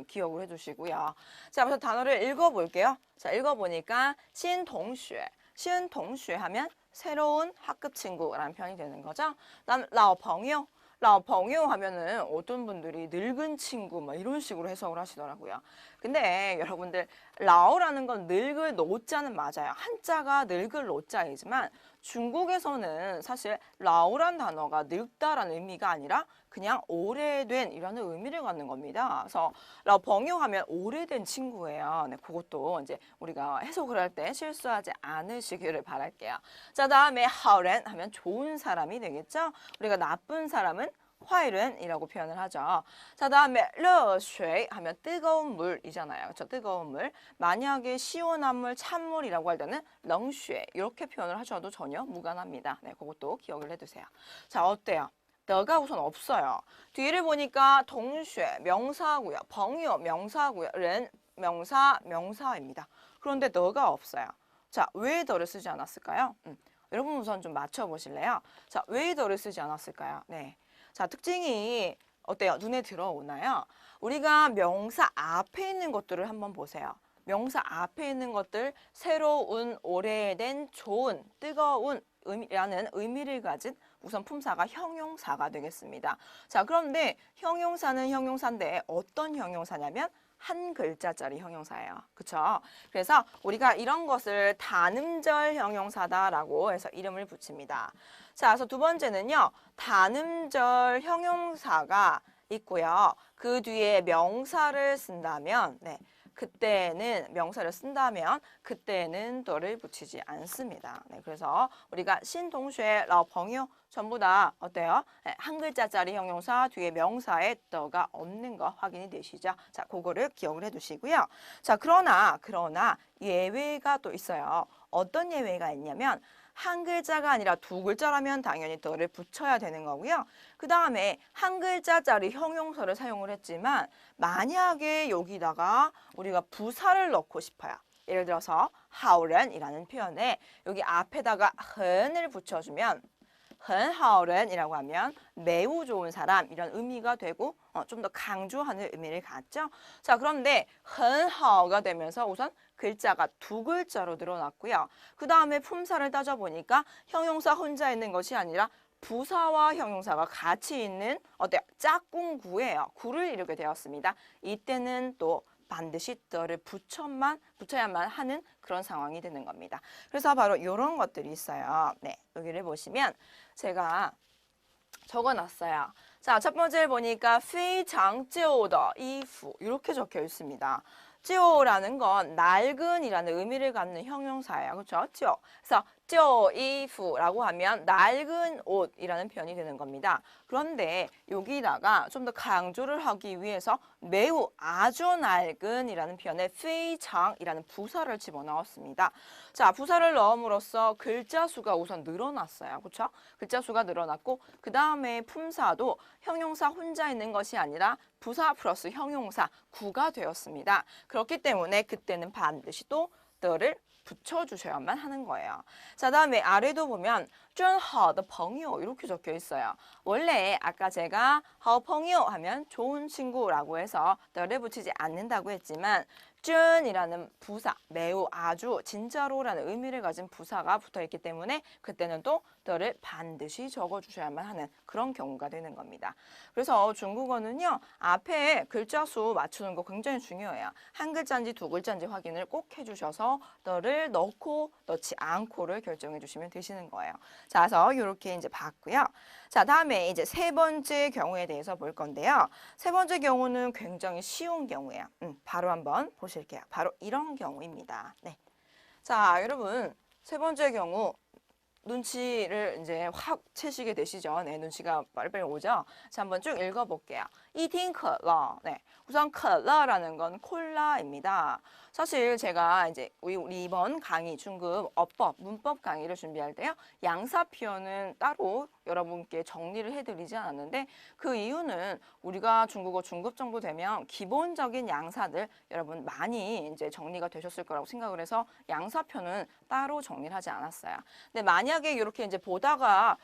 Speaker 1: 기억을 해주시고요. 자, 그래서 단어를 읽어볼게요. 자, 읽어보니까 신동슈, 신동슈 하면 새로운 학급 친구라는 표현이 되는 거죠. 그다음 라오펑요. 라오펑요 하면은 어떤 분들이 늙은 친구 막 이런 식으로 해석을 하시더라고요. 근데 여러분들 라오라는 건 늙을 노자는 맞아요. 한자가 늙을 노자이지만 중국에서는 사실 라오란 단어가 늙다라는 의미가 아니라 그냥 오래된 이라는 의미를 갖는 겁니다. 그래서 라오펑요 하면 오래된 친구예요. 네, 그것도 이제 우리가 해석을 할 때 실수하지 않으시기를 바랄게요. 자, 다음에 하오렌 하면 좋은 사람이 되겠죠. 우리가 나쁜 사람은 화이른이라고 표현을 하죠. 자, 다음에 热水 하면 뜨거운 물이잖아요. 그렇죠? 뜨거운 물. 만약에 시원한 물, 찬물이라고 할 때는 冷水 이렇게 표현을 하셔도 전혀 무관합니다. 네, 그것도 기억을 해두세요. 자, 어때요? 너가 우선 없어요. 뒤를 보니까 동쉐 명사고요. 벙요 명사고요. 른 명사 명사입니다. 그런데 너가 없어요. 자, 왜 너를 쓰지 않았을까요? 여러분 우선 좀 맞춰보실래요? 자, 왜 너를 쓰지 않았을까요? 네. 자, 특징이 어때요? 눈에 들어오나요? 우리가 명사 앞에 있는 것들을 한번 보세요. 명사 앞에 있는 것들, 새로운, 오래된, 좋은, 뜨거운 라는 의미를 가진 우선 품사가 형용사가 되겠습니다. 자, 그런데 형용사는 형용사인데 어떤 형용사냐면 한 글자짜리 형용사예요. 그쵸? 그래서 우리가 이런 것을 단음절 형용사다라고 해서 이름을 붙입니다. 자, 그래서 두 번째는요. 단음절 형용사가 있고요. 그 뒤에 명사를 쓴다면 그때는 명사를 쓴다면 그때는 더를 붙이지 않습니다. 네, 그래서 우리가 신동쉐, 라朋友 전부 다 어때요? 네, 한 글자짜리 형용사 뒤에 명사에 더가 없는 거 확인이 되시죠? 자, 그거를 기억을 해두시고요. 자, 그러나 예외가 또 있어요. 어떤 예외가 있냐면 한 글자가 아니라 두 글자라면 당연히 더를 붙여야 되는 거고요. 그 다음에 한 글자짜리 형용사를 사용을 했지만 만약에 여기다가 우리가 부사를 넣고 싶어요. 예를 들어서 하오른이라는 표현에 여기 앞에다가 흔을 붙여주면 很好人이라고 하면 매우 좋은 사람 이런 의미가 되고 좀 더 강조하는 의미를 갖죠. 자, 그런데 很好가 되면서 우선 글자가 두 글자로 늘어났고요. 그 다음에 품사를 따져보니까 형용사 혼자 있는 것이 아니라 부사와 형용사가 같이 있는 어때요? 짝꿍구예요. 구를 이루게 되었습니다. 이때는 또 반드시 더를 붙여야만 하는 그런 상황이 되는 겁니다. 그래서 바로 이런 것들이 있어요. 네, 여기를 보시면 제가 적어놨어요. 자, 첫 번째를 보니까 非常旧的衣服 이렇게 적혀 있습니다. 旧라는 건 낡은이라는 의미를 갖는 형용사예요. 그렇죠? 旧. 그래서 旧衣服라고 하면 낡은 옷이라는 표현이 되는 겁니다. 그런데 여기다가 좀 더 강조를 하기 위해서 매우 아주 낡은이라는 표현에 非常이라는 부사를 집어넣었습니다. 자, 부사를 넣음으로써 글자 수가 우선 늘어났어요. 그렇죠? 글자 수가 늘어났고 그 다음에 품사도 형용사 혼자 있는 것이 아니라 부사 플러스 형용사 구가 되었습니다. 그렇기 때문에 그때는 반드시 또 더를 붙여주셔야만 하는 거예요. 자, 다음에 아래도 보면 真好的朋友 이렇게 적혀 있어요. 원래 아까 제가 好朋友 하면 좋은 친구라고 해서 더를 붙이지 않는다고 했지만 真이라는 부사, 매우 아주 진짜로라는 의미를 가진 부사가 붙어있기 때문에 그때는 또 더를 반드시 적어주셔야만 하는 그런 경우가 되는 겁니다. 그래서 중국어는요. 앞에 글자 수 맞추는 거 굉장히 중요해요. 한 글자인지 두 글자인지 확인을 꼭 해주셔서 더를 넣고 넣지 않고를 결정해 주시면 되시는 거예요. 자, 그래서 이렇게 이제 봤고요. 자, 다음에 이제 세 번째 경우에 대해서 볼 건데요. 세 번째 경우는 굉장히 쉬운 경우예요. 바로 한번 보실게요. 바로 이런 경우입니다. 네. 자, 여러분 세 번째 경우 눈치를 이제 확 채시게 되시죠. 네, 눈치가 빨리빨리 오죠. 자, 한번 쭉 읽어볼게요. 이팅 컬러. 네, 우선 컬러라는 건 콜라입니다. 사실 제가 이제 우리 이번 강의 중급 어법, 문법 강의를 준비할 때요. 양사 표현은 따로 여러분께 정리를 해드리지 않았는데 그 이유는 우리가 중국어 중급 정도 되면 기본적인 양사들 여러분 많이 이제 정리가 되셨을 거라고 생각을 해서 양사표는 따로 정리를 하지 않았어요. 근데 만약에 이렇게 이제 보다가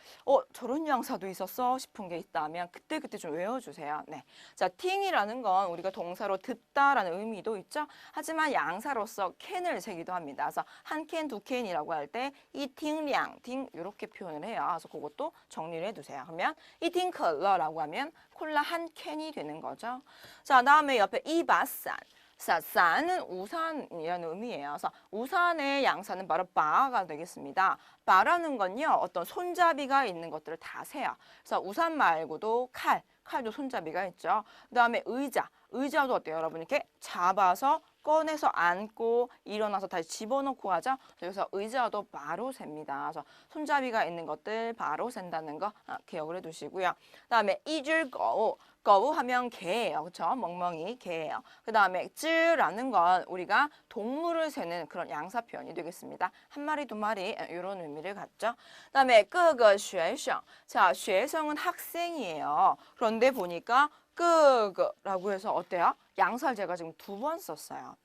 Speaker 1: 저런 양사도 있었어 싶은 게 있다면 그때 좀 외워주세요. 네, 자, 팅이라는 건 우리가 동사로 듣다라는 의미도 있죠. 하지만 양사로서 캔을 세기도 합니다. 그래서 한 캔, 두 캔이라고 할 때 이팅, 량팅 이렇게 표현을 해요. 그래서 그것도 정리를 해두세요. 그러면 이팅 컬러라고 하면 콜라 한 캔이 되는 거죠. 자, 다음에 옆에 이바산. 싼은 우산이라는 의미예요. 그래서 우산의 양사는 바로 바가 되겠습니다. 바라는 건요, 어떤 손잡이가 있는 것들을 다 세요. 그래서 우산 말고도 칼, 칼도 손잡이가 있죠. 그다음에 의자. 의자도 어때요, 여러분? 이렇게 잡아서 꺼내서 앉고 일어나서 다시 집어넣고 하죠. 그래서 의자도 바로 셉니다. 그래서 손잡이가 있는 것들 바로 센다는 거 기억을 해두시고요. 그다음에 이줄 거우. 거우 하면 개예요. 그렇죠? 멍멍이 개예요. 그다음에 쯔라는 건 우리가 동물을 세는 그런 양사 표현이 되겠습니다. 한 마리, 두 마리 이런 의미를 갖죠. 그다음에 各个学生. 자, 学生은 학생이에요. 그런데 보니까 各个라고 해서 어때요? 양사를 제가 지금 2번 썼어요.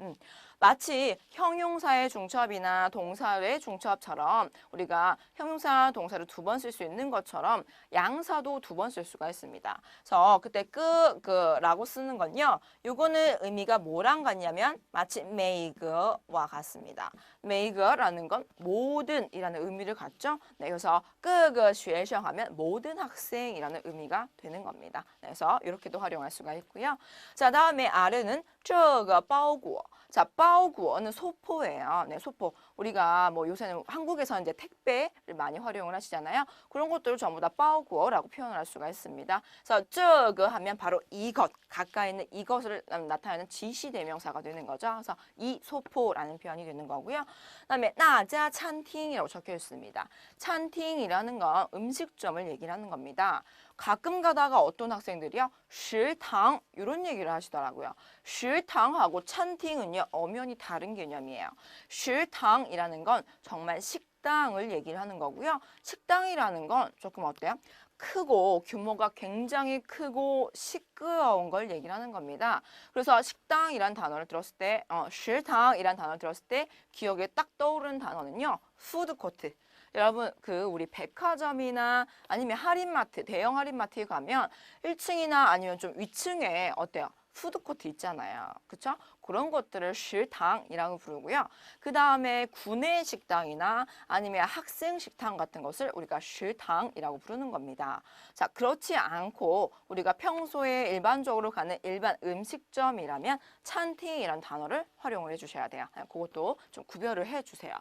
Speaker 1: 마치 형용사의 중첩이나 동사의 중첩처럼 우리가 형용사, 동사를 2번 쓸 수 있는 것처럼 양사도 2번 쓸 수가 있습니다. 그래서 그때 그라고 쓰는 건요. 요거는 의미가 뭐랑 같냐면 마치 메이그와 같습니다. 메이그라는 건 모든이라는 의미를 갖죠. 네, 그래서 各个学生 하면 모든 학생이라는 의미가 되는 겁니다. 네, 그래서 이렇게도 활용할 수가 있고요. 자, 다음에 아래는 这个包裹. 자, 包裹는 소포예요. 네, 소포. 우리가 뭐 요새는 한국에서 이제 택배를 많이 활용을 하시잖아요. 그런 것들을 전부 다 包裹라고 표현을 할 수가 있습니다. 그래서 这个 하면 바로 이것, 가까이 있는 이것을 나타내는 지시 대명사가 되는 거죠. 그래서 이 소포라는 표현이 되는 거고요. 그다음에 那家餐厅 이라고 적혀 있습니다.餐厅이라는 건 음식점을 얘기를 하는 겁니다. 가끔 가다가 어떤 학생들이요, 食堂 이런 얘기를 하시더라고요. 食堂하고 餐厅은요 엄연히 다른 개념이에요. 食堂이라는 건 정말 식당을 얘기를 하는 거고요. 식당이라는 건 조금 어때요? 크고 규모가 굉장히 크고 시끄러운 걸 얘기를 하는 겁니다. 그래서 식당이란 단어를 들었을 때, 食堂이란 단어를 들었을 때 기억에 딱 떠오르는 단어는요, 푸드코트. 여러분, 우리 백화점이나 아니면 할인마트, 대형 할인마트에 가면 1층이나 아니면 좀 위층에 어때요? 푸드코트 있잖아요. 그쵸? 그런 것들을 食堂이라고 부르고요. 그 다음에 구내 식당이나 아니면 학생 식당 같은 것을 우리가 食堂이라고 부르는 겁니다. 자, 그렇지 않고 우리가 평소에 일반적으로 가는 일반 음식점이라면 餐厅 이라는 단어를 활용을 해주셔야 돼요. 그것도 좀 구별을 해주세요.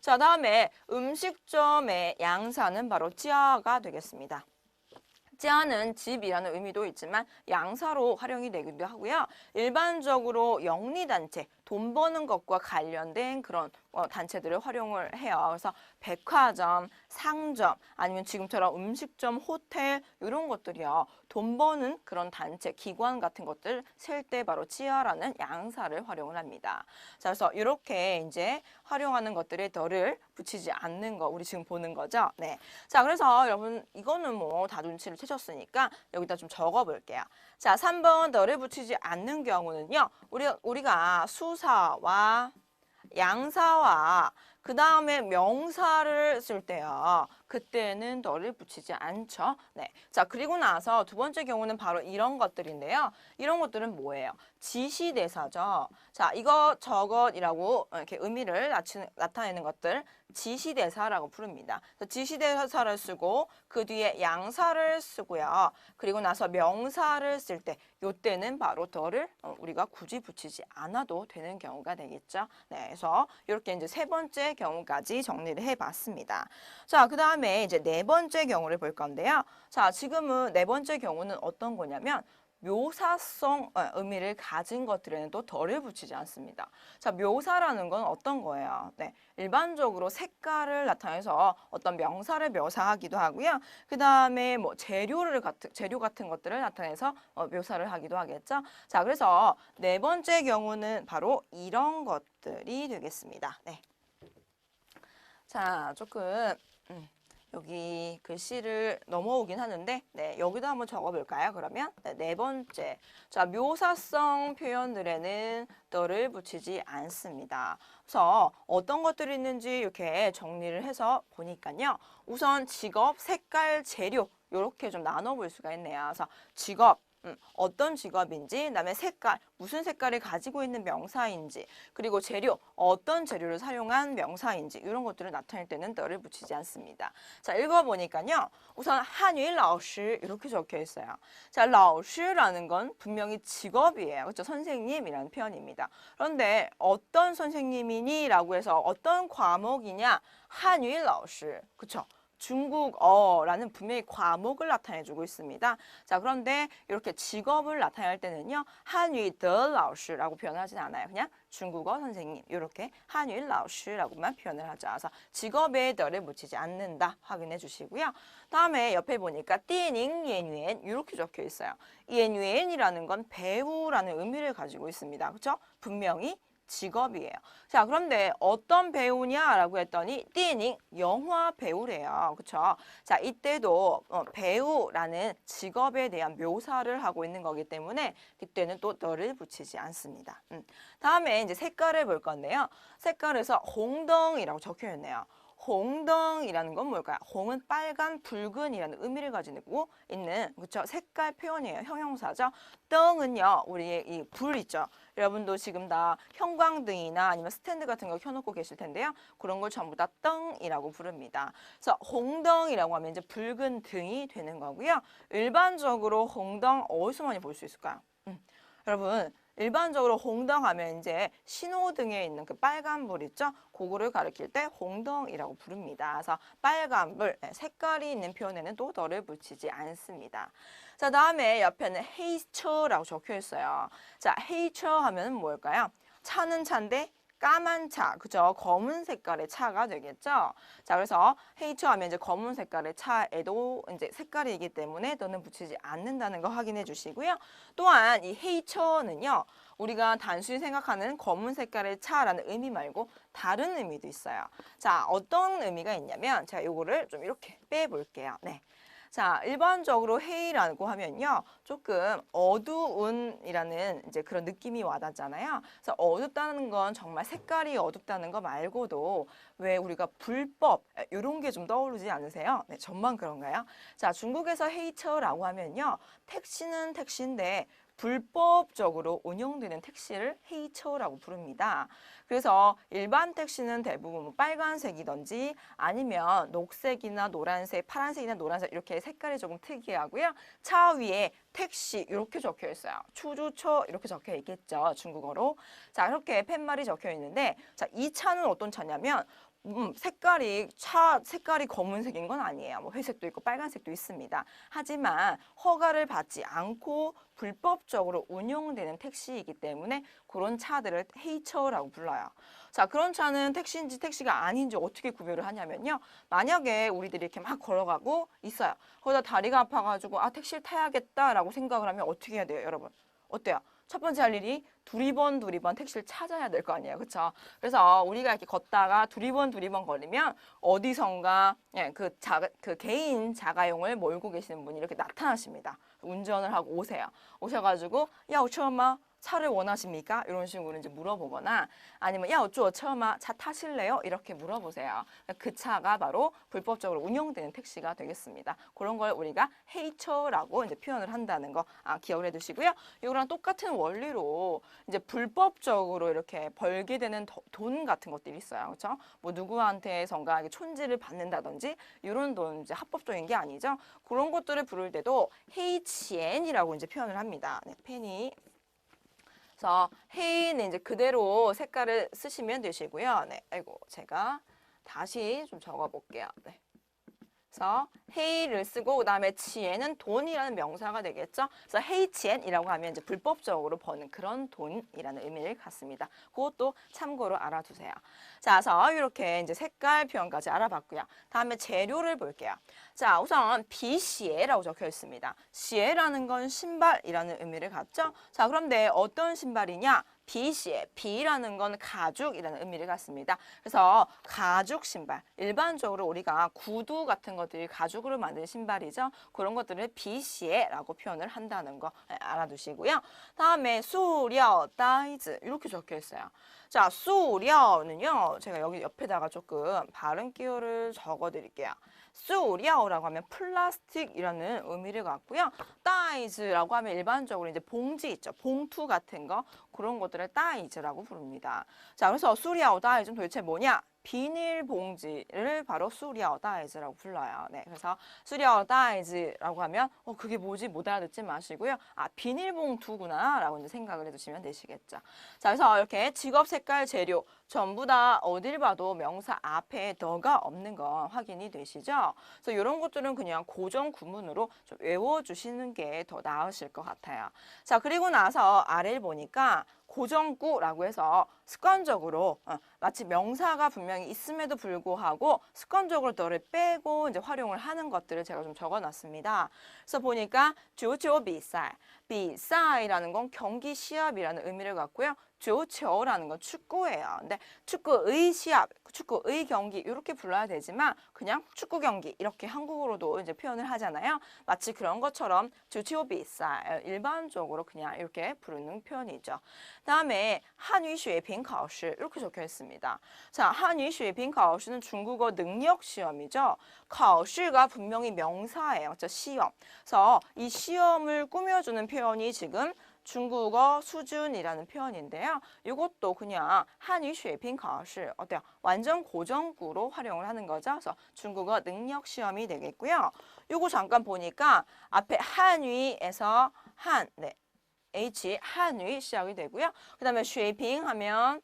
Speaker 1: 자, 다음에 음식점의 양사는 바로 家가 되겠습니다. 家는 집이라는 의미도 있지만 양사로 활용이 되기도 하고요. 일반적으로 영리단체, 돈 버는 것과 관련된 그런 단체들을 활용을 해요. 그래서 백화점, 상점, 아니면 지금처럼 음식점, 호텔 이런 것들이요. 돈 버는 그런 단체, 기관 같은 것들 셀 때 바로 지하라는 양사를 활용을 합니다. 자, 그래서 이렇게 이제 활용하는 것들에 덜을 붙이지 않는 거 우리 지금 보는 거죠. 네. 자, 그래서 여러분 이거는 뭐 다 눈치를 채셨으니까 여기다 좀 적어 볼게요. 자, 3번 덜을 붙이지 않는 경우는요. 우리가 수사와 양사와 그 다음에 명사를 쓸 때요. 그때는 덜을 붙이지 않죠. 네. 자, 그리고 나서 두 번째 경우는 바로 이런 것들인데요. 이런 것들은 뭐예요? 지시대사죠. 자, 이것 저것이라고 이렇게 의미를 나타내는 것들 지시대사라고 부릅니다. 지시대사를 쓰고 그 뒤에 양사를 쓰고요. 그리고 나서 명사를 쓸 때 요때는 바로 덜을 우리가 굳이 붙이지 않아도 되는 경우가 되겠죠. 네, 그래서 이렇게 이제 세 번째 경우까지 정리를 해봤습니다. 자, 그 다음에 이제 네 번째 경우를 볼 건데요. 자, 지금은 네 번째 경우는 어떤 거냐면 묘사성 의미를 가진 것들에는 또 덜을 붙이지 않습니다. 자, 묘사라는 건 어떤 거예요? 네, 일반적으로 색깔을 나타내서 어떤 명사를 묘사하기도 하고요. 그 다음에 뭐 재료 같은 것들을 나타내서 묘사를 하기도 하겠죠. 자, 그래서 네 번째 경우는 바로 이런 것들이 되겠습니다. 네. 자, 조금 여기 글씨를 넘어오긴 하는데 네, 여기도 한번 적어볼까요? 그러면 네 번째, 자, 묘사성 표현들에는 덜을 붙이지 않습니다. 그래서 어떤 것들이 있는지 이렇게 정리를 해서 보니까요. 우선 직업, 색깔, 재료 이렇게 좀 나눠볼 수가 있네요. 그래서 직업, 어떤 직업인지, 그다음에 색깔, 무슨 색깔을 가지고 있는 명사인지, 그리고 재료, 어떤 재료를 사용한 명사인지 이런 것들을 나타낼 때는 덜을 붙이지 않습니다. 자, 읽어보니까요. 우선 한유 라오시 이렇게 적혀 있어요. 자, 라오시라는 건 분명히 직업이에요. 그렇죠? 선생님이라는 표현입니다. 그런데 어떤 선생님이니? 라고 해서 어떤 과목이냐? 한유 라오시. 그렇죠? 중국어라는 분명히 과목을 나타내주고 있습니다. 자, 그런데 이렇게 직업을 나타낼 때는요. 한유 더 라오시라고 표현하진 않아요. 그냥 중국어 선생님 이렇게 한유 라오시라고만 표현을 하죠. 그래서 직업에 더를 붙이지 않는다 확인해 주시고요. 다음에 옆에 보니까 띠닝 예뉴엔 이렇게 적혀 있어요. 예뉴엔이라는 건 배우라는 의미를 가지고 있습니다. 그렇죠? 분명히 직업이에요. 자, 그런데 어떤 배우냐라고 했더니 띠닝 영화 배우래요. 그렇죠? 자, 이때도 배우라는 직업에 대한 묘사를 하고 있는 거기 때문에 그때는 또 너를 붙이지 않습니다. 다음에 이제 색깔을 볼 건데요. 색깔에서 홍덩이라고 적혀 있네요. 홍덩이라는 건 뭘까요? 홍은 빨간, 붉은이라는 의미를 가지고 있는 그렇죠? 색깔 표현이에요. 형용사죠. 덩은요, 우리의 이 불 있죠. 여러분도 지금 다 형광등이나 아니면 스탠드 같은 거 켜놓고 계실 텐데요. 그런 걸 전부 다 덩이라고 부릅니다. 그래서 홍덩이라고 하면 이제 붉은 등이 되는 거고요. 일반적으로 홍덩 어디서 많이 볼 수 있을까요? 여러분. 일반적으로 홍덩하면 이제 신호등에 있는 그 빨간불 있죠? 그거를 가리킬 때 홍덩이라고 부릅니다. 그래서 빨간불, 색깔이 있는 표현에는 또 덜을 붙이지 않습니다. 자, 다음에 옆에는 헤이처라고 적혀 있어요. 자, 헤이처 하면 뭘까요? 차는 차인데 까만 차, 그죠? 검은 색깔의 차가 되겠죠? 자, 그래서 헤이처 하면 이제 검은 색깔의 차에도 이제 색깔이기 때문에 너는 붙이지 않는다는 거 확인해 주시고요. 또한 이 헤이처는요, 우리가 단순히 생각하는 검은 색깔의 차라는 의미 말고 다른 의미도 있어요. 자, 어떤 의미가 있냐면 제가 요거를 좀 이렇게 빼볼게요. 네. 자, 일반적으로 헤이라고 하면요. 조금 어두운이라는 이제 그런 느낌이 와닿잖아요. 그래서 어둡다는 건 정말 색깔이 어둡다는 거 말고도 왜 우리가 불법 이런 게 좀 떠오르지 않으세요? 네, 전만 그런가요? 자, 중국에서 헤이처라고 하면요. 택시는 택시인데 불법적으로 운영되는 택시를 헤이처라고 부릅니다. 그래서 일반 택시는 대부분 뭐 빨간색이든지 아니면 녹색이나 노란색, 파란색이나 노란색 이렇게 색깔이 조금 특이하고요. 차 위에 택시 이렇게 적혀 있어요. 추주처 이렇게 적혀 있겠죠. 중국어로. 자, 이렇게 팻말이 적혀 있는데 자, 이 차는 어떤 차냐면 색깔이 검은색인 건 아니에요. 뭐 회색도 있고 빨간색도 있습니다. 하지만 허가를 받지 않고 불법적으로 운영되는 택시이기 때문에 그런 차들을 헤이처라고 불러요. 자, 그런 차는 택시인지 택시가 아닌지 어떻게 구별을 하냐면요. 만약에 우리들이 이렇게 막 걸어가고 있어요. 거기다 다리가 아파가지고 아, 택시를 타야겠다라고 생각을 하면 어떻게 해야 돼요, 여러분? 어때요? 첫 번째 할 일이 두리번 택시를 찾아야 될 거 아니에요. 그렇죠? 그래서 우리가 이렇게 걷다가 두리번 걸리면 어디선가 그 개인 자가용을 몰고 계시는 분이 이렇게 나타나십니다. 운전을 하고 오세요. 오셔가지고 야, 처음아 차를 원하십니까? 이런 식으로 이제 물어보거나 아니면 야, 처음아 차 타실래요? 이렇게 물어보세요. 그 차가 바로 불법적으로 운영되는 택시가 되겠습니다. 그런 걸 우리가 헤이처라고 이제 표현을 한다는 거 기억을 해두시고요. 이거랑 똑같은 원리로 이제 불법적으로 이렇게 벌게 되는 돈 같은 것들이 있어요. 그렇죠? 뭐 누구한테선가 촌지를 받는다든지 이런 돈 이제 합법적인 게 아니죠. 그런 것들을 부를 때도 헤이치엔이라고 이제 표현을 합니다. 네, 펜이 그래서 헤이는 이제 그대로 색깔을 쓰시면 되시고요. 네, 아이고 제가 다시 좀 적어볼게요. 네. 그래서 헤이를 쓰고 그다음에 치엔은 돈이라는 명사가 되겠죠. 그래서 헤이치엔이라고 하면 이제 불법적으로 버는 그런 돈이라는 의미를 갖습니다. 그것도 참고로 알아두세요. 자, 그래서 이렇게 이제 색깔 표현까지 알아봤고요. 다음에 재료를 볼게요. 자, 우선 비시에라고 적혀 있습니다. 시에라는 건 신발이라는 의미를 갖죠. 자, 그런데 어떤 신발이냐? 비시에, 비라는 건 가죽이라는 의미를 갖습니다. 그래서 가죽 신발, 일반적으로 우리가 구두 같은 것들이 가죽으로 만든 신발이죠. 그런 것들을 비시에라고 표현을 한다는 거 알아두시고요. 다음에 수려, 다이즈 이렇게 적혀 있어요. 자, 수려는요. 제가 여기 옆에다가 조금 발음 기호를 적어드릴게요. 수려라고 하면 플라스틱이라는 의미를 갖고요. 다이즈라고 하면 일반적으로 이제 봉지 있죠. 봉투 같은 거 그런 것들을 다이즈라고 부릅니다. 자, 그래서 수리아오 다이즈는 도대체 뭐냐? 비닐봉지를 바로 수려다이즈라고 불러요. 네, 그래서 수려다이즈라고 하면 그게 뭐지 못 알아듣지 마시고요. 아, 비닐봉투구나라고 이제 생각을 해주시면 되시겠죠. 자, 그래서 이렇게 직업, 색깔, 재료 전부 다 어딜 봐도 명사 앞에 더가 없는 건 확인이 되시죠? 그래서 이런 것들은 그냥 고정 구문으로 좀 외워주시는 게 더 나으실 것 같아요. 자, 그리고 나서 아래를 보니까 고정구라고 해서 습관적으로 마치 명사가 분명히 있음에도 불구하고 습관적으로 너를 빼고 이제 활용을 하는 것들을 제가 좀 적어놨습니다. 그래서 보니까 조조 비싸이, 비싸이라는 건 경기 시합이라는 의미를 갖고요. 조초라는 건 축구예요. 근데 축구의 시합, 축구의 경기 이렇게 불러야 되지만 그냥 축구 경기 이렇게 한국어로도 이제 표현을 하잖아요. 마치 그런 것처럼 조초 비싸이 일반적으로 그냥 이렇게 부르는 표현이죠. 다음에 한유 쉐핑 考试 이렇게 적혀 있습니다. 자, 한유 쉐핑 考试는 중국어 능력 시험이죠. 考试가 분명히 명사예요. 저 시험. 그래서 이 시험을 꾸며주는 표현이 지금 중국어 수준이라는 표현인데요. 이것도 그냥 한유 쉐핑 考试 어때요? 완전 고정구로 활용을 하는 거죠. 그래서 중국어 능력 시험이 되겠고요. 요거 잠깐 보니까 앞에 한유에서 네. H 한위 시작이 되고요. 그 다음에 쉐핑 하면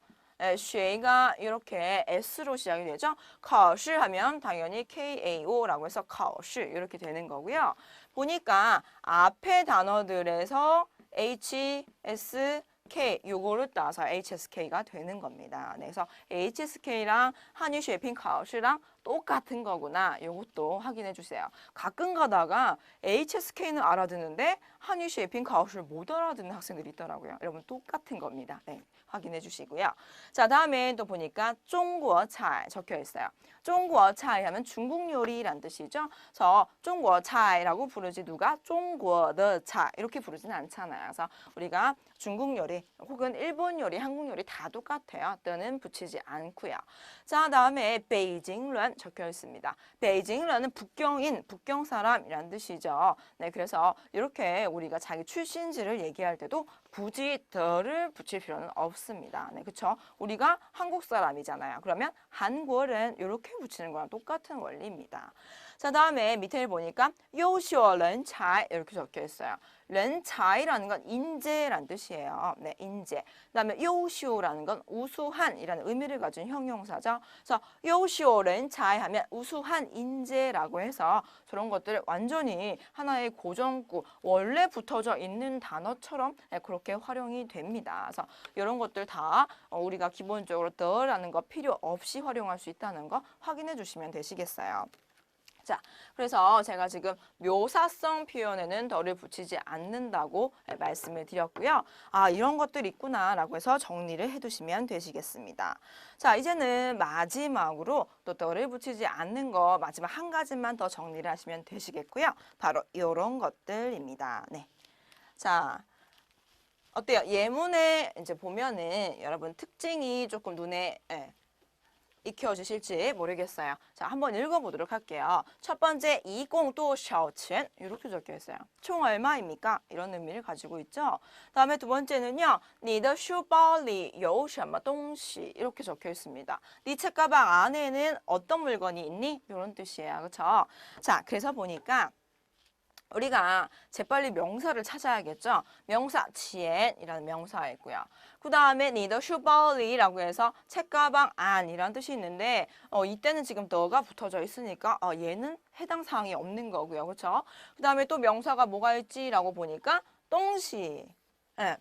Speaker 1: 쉐가 이렇게 S로 시작이 되죠. 考试 하면 당연히 KAO라고 해서 考试 이렇게 되는 거고요. 보니까 앞에 단어들에서 H, S, K 요거를 따서 HSK가 되는 겁니다. 네, 그래서 HSK랑 한유 쉐핑 考试랑 똑같은 거구나. 이것도 확인해 주세요. 가끔 가다가 HSK는 알아듣는데 한유 쉐핑 考试못 알아듣는 학생들이 있더라고요. 여러분 똑같은 겁니다. 네, 확인해 주시고요. 자, 다음에 또 보니까 中国菜 적혀 있어요. 中国菜 하면 중국 요리란 뜻이죠. 그래서 中国菜라고 부르지 누가 中国的菜 이렇게 부르지는 않잖아요. 그래서 우리가 중국 요리 혹은 일본 요리, 한국 요리 다 똑같아요. 뜨는 붙이지 않고요. 자, 다음에 베이징런 적혀 있습니다. 베이징런은 북경인, 북경 사람이란 뜻이죠. 네, 그래서 이렇게 우리가 자기 출신지를 얘기할 때도 굳이 더를 붙일 필요는 없습니다. 네, 그렇죠? 우리가 한국 사람이잖아요. 그러면 한국은 이렇게 붙이는 거랑 똑같은 원리입니다. 자, 다음에 밑에 보니까 优秀人才 이렇게 적혀 있어요. 人才라는 건 인재란 뜻이에요. 네, 인재. 그다음에 优秀라는 건 우수한이라는 의미를 가진 형용사죠. 그래서 优秀人才 하면 우수한 인재라고 해서 저런 것들을 완전히 하나의 고정구, 원래 붙어져 있는 단어처럼 그렇게 활용이 됩니다. 그래서 이런 것들 다 우리가 기본적으로 the라는 거 필요 없이 활용할 수 있다는 거 확인해 주시면 되시겠어요. 자, 그래서 제가 지금 묘사성 표현에는 더를 붙이지 않는다고 말씀을 드렸고요. 아, 이런 것들 있구나라고 해서 정리를 해두시면 되시겠습니다. 자, 이제는 마지막으로 또 더를 붙이지 않는 거 마지막 한 가지만 더 정리를 하시면 되시겠고요. 바로 이런 것들입니다. 네. 자, 어때요? 예문에 이제 보면은 여러분 특징이 조금 눈에 익혀지실지 모르겠어요. 자, 한번 읽어보도록 할게요. 첫 번째, 一共多少钱 이렇게 적혀 있어요. 총 얼마입니까? 이런 의미를 가지고 있죠. 다음에 두 번째는요. 你的书包里有什么东西 이렇게 적혀 있습니다. 네 책가방 안에는 어떤 물건이 있니? 이런 뜻이에요. 그렇죠? 자, 그래서 보니까 우리가 재빨리 명사를 찾아야겠죠. 명사 钱이라는 명사가 있고요. 그 다음에 你的书包里라고 해서 책가방 안이라는 뜻이 있는데 이때는 지금 너가 붙어져 있으니까 얘는 해당 사항이 없는 거고요. 그렇죠? 그 다음에 또 명사가 뭐가 있지라고 보니까 东西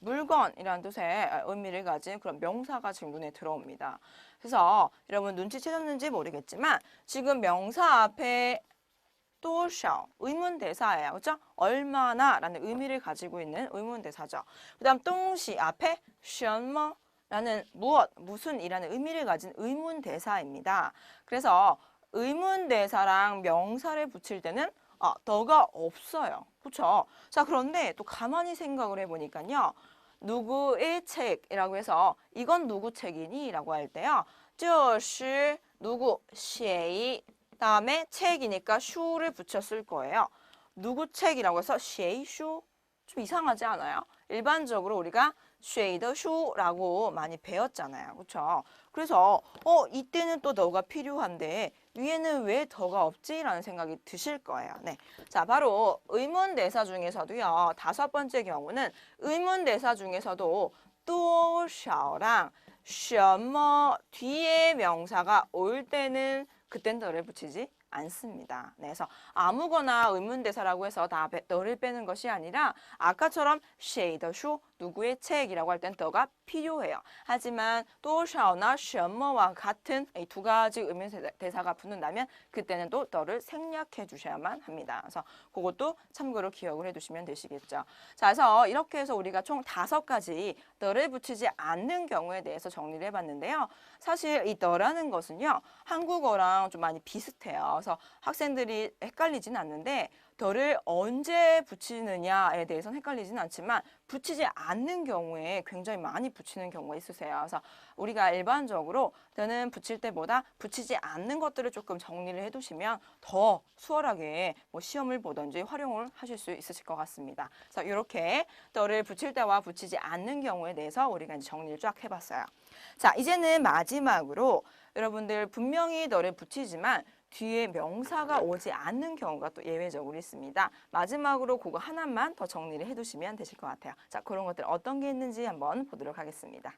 Speaker 1: 물건이라는 뜻의 의미를 가진 그런 명사가 지금 눈에 들어옵니다. 그래서 여러분 눈치채셨는지 모르겠지만 지금 명사 앞에 多少 의문대사예요. 그렇죠? 얼마나 라는 의미를 가지고 있는 의문대사죠. 그 다음 东西 앞에 什么 라는 무엇, 무슨 이라는 의미를 가진 의문대사입니다. 그래서 의문대사랑 명사를 붙일 때는 더가 없어요. 그렇죠? 자, 그런데 또 가만히 생각을 해보니까요. 누구의 책이라고 해서 이건 누구 책이니? 라고 할 때요. 这是 누구, 谁 다음에 책이니까 슈를 붙였을 거예요. 누구 책이라고 해서 谁书 좀 이상하지 않아요? 일반적으로 우리가 쉐이더슈라고 많이 배웠잖아요. 그렇죠? 그래서 이때는 또 더가 필요한데 위에는 왜 더가 없지라는 생각이 드실 거예요. 네. 자, 바로 의문 대사 중에서도요. 5번째 경우는 의문 대사 중에서도 多少랑 什么 뒤에 명사가 올 때는 그땐 더를 붙이지 않습니다. 네, 그래서 아무거나 의문대사라고 해서 다 더를 빼는 것이 아니라 아까처럼 谁的书 누구의 책이라고 할 땐 더가 필요해요. 하지만 多少나 什么와 같은 이 두 가지 의문대사가 붙는다면 그때는 또 더를 생략해 주셔야만 합니다. 그래서 그것도 참고로 기억을 해두시면 되시겠죠. 자, 그래서 이렇게 해서 우리가 총 5가지 더를 붙이지 않는 경우에 대해서 정리를 해봤는데요. 사실 이 더라는 것은요. 한국어랑 좀 많이 비슷해요. 그래서 학생들이 헷갈리진 않는데 더를 언제 붙이느냐에 대해서는 헷갈리진 않지만 붙이지 않는 경우에 굉장히 많이 붙이는 경우가 있으세요. 그래서 우리가 일반적으로 더는 붙일 때보다 붙이지 않는 것들을 조금 정리를 해두시면 더 수월하게 뭐 시험을 보든지 활용을 하실 수 있으실 것 같습니다. 그래서 이렇게 더를 붙일 때와 붙이지 않는 경우에 대해서 우리가 이제 정리를 쫙 해봤어요. 자, 이제는 마지막으로 여러분들 분명히 더를 붙이지만 뒤에 명사가 오지 않는 경우가 또 예외적으로 있습니다. 마지막으로 그거 하나만 더 정리를 해두시면 되실 것 같아요. 자, 그런 것들 어떤 게 있는지 한번 보도록 하겠습니다.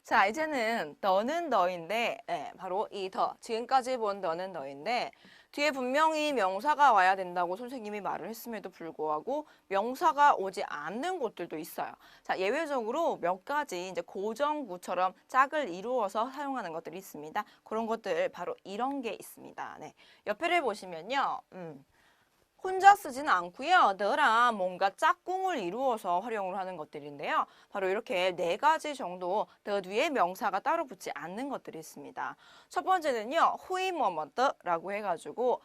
Speaker 1: 자, 이제는 더는 더인데 바로 이 더, 지금까지 본 더는 더인데 뒤에 분명히 명사가 와야 된다고 선생님이 말을 했음에도 불구하고 명사가 오지 않는 곳들도 있어요. 자, 예외적으로 몇 가지 이제 고정구처럼 짝을 이루어서 사용하는 것들이 있습니다. 그런 것들 바로 이런 게 있습니다. 네, 옆에를 보시면요. 혼자 쓰지는 않고요. 더랑 뭔가 짝꿍을 이루어서 활용을 하는 것들인데요. 바로 이렇게 4가지 정도 더 뒤에 명사가 따로 붙지 않는 것들이 있습니다. 첫 번째는요. 후이 뭐뭐더라고 해가지고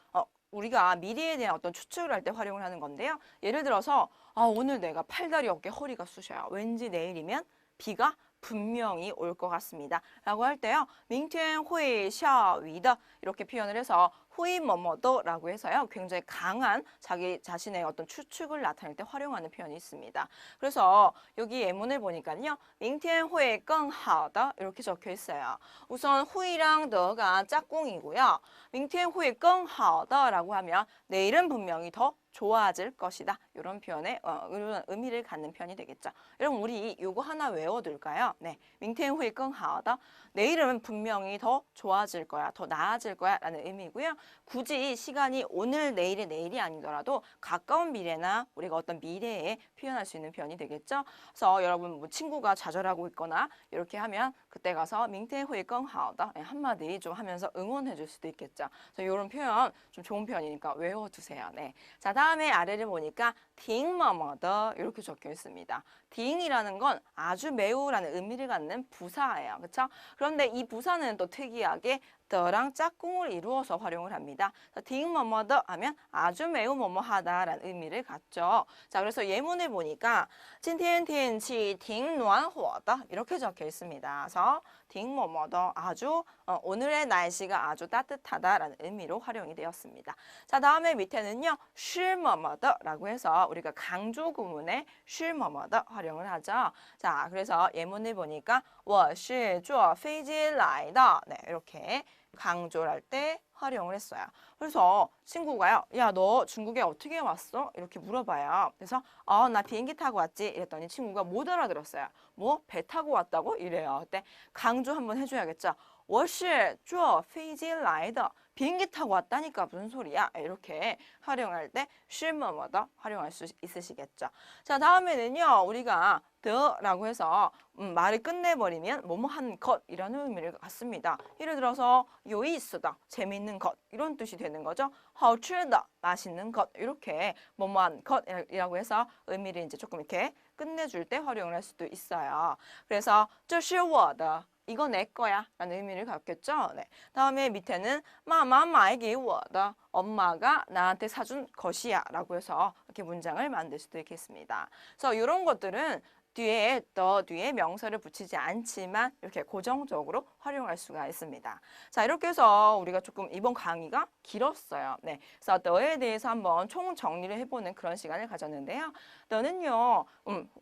Speaker 1: 우리가 미래에 대한 어떤 추측을 할 때 활용을 하는 건데요. 예를 들어서 오늘 내가 팔다리 어깨 허리가 쑤셔요. 왠지 내일이면 비가 분명히 올 것 같습니다. 라고 할 때요. 明天会下雨的 이렇게 표현을 해서 후이 뭐뭐더라고 해서요. 굉장히 강한 자기 자신의 어떤 추측을 나타낼 때 활용하는 표현이 있습니다. 그래서 여기 예문을 보니까요. 明天会更好的 이렇게 적혀 있어요. 우선 후이랑 더가 짝꿍이고요. 明天会更好的라고 하면 내일은 분명히 더 좋아질 것이다. 이런 표현의 이런 의미를 갖는 표현이 되겠죠. 여러분 우리 요거 하나 외워둘까요? 네, 明天会更好的 내일은 분명히 더 좋아질 거야, 더 나아질 거야 라는 의미고요. 굳이 시간이 오늘, 내일의 내일이 아니더라도 가까운 미래나 우리가 어떤 미래에 표현할 수 있는 표현이 되겠죠. 그래서 여러분 뭐 친구가 좌절하고 있거나 이렇게 하면 그때 가서 明天会更好的 한마디 좀 하면서 응원해 줄 수도 있겠죠. 그래서 이런 표현 좀 좋은 표현이니까 외워두세요. 네. 자, 다음에 아래를 보니까 挺么么的 이렇게 적혀 있습니다. 挺이라는 건 아주 매우라는 의미를 갖는 부사예요. 그렇죠? 그런데 이 부사는 또 특이하게 더랑 짝꿍을 이루어서 활용을 합니다. 挺么么的 하면 아주 매우 뭐뭐하다라는 의미를 갖죠. 자, 그래서 예문을 보니까 今天天气挺暖和的 이렇게 적혀 있습니다. 그래서 挺么么的 아주 오늘의 날씨가 아주 따뜻하다라는 의미로 활용이 되었습니다. 자, 다음에 밑에는요. 是么么的 라고 해서 우리가 강조 구문에 是么么的 활용을 하죠. 자, 그래서 예문을 보니까 我是坐飞机来的 네, 이렇게 강조를 할 때 활용을 했어요. 그래서 친구가요. 야, 너 중국에 어떻게 왔어? 이렇게 물어봐요. 그래서 나 비행기 타고 왔지. 이랬더니 친구가 못 알아들었어요. 뭐? 배 타고 왔다고? 이래요. 그때 강조 한번 해줘야겠죠. 我是坐飞机来的 비행기 타고 왔다니까 무슨 소리야? 이렇게 활용할 때 쉴머머더 활용할 수 있으시겠죠. 자, 다음에는요. 우리가 더라고 해서 말을 끝내버리면 뭐뭐한 것이라는 의미를 갖습니다. 예를 들어서 요이스다 재미있는 것 이런 뜻이 되는 거죠. 好吃的 맛있는 것 이렇게 뭐뭐한 것이라고 해서 의미를 이제 조금 이렇게 끝내줄 때 활용을 할 수도 있어요. 그래서 这是我的 이거 내 거야 라는 의미를 갖겠죠. 네. 다음에 밑에는 마마 마에게 워더 엄마가 나한테 사준 것이야 라고 해서 이렇게 문장을 만들 수도 있겠습니다. 그래서 이런 것들은 뒤에 the 뒤에 명사를 붙이지 않지만 이렇게 고정적으로 활용할 수가 있습니다. 자, 이렇게 해서 우리가 조금 이번 강의가 길었어요. 네, 그래서 the에 대해서 한번 총 정리를 해보는 그런 시간을 가졌는데요. the는요,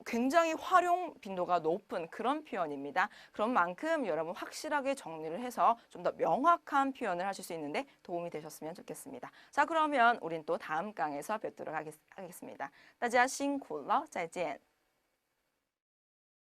Speaker 1: 굉장히 활용 빈도가 높은 그런 표현입니다. 그런 만큼 여러분 확실하게 정리를 해서 좀 더 명확한 표현을 하실 수 있는데 도움이 되셨으면 좋겠습니다. 자, 그러면 우린 또 다음 강에서 뵙도록 하겠습니다. 大家辛苦了，再见。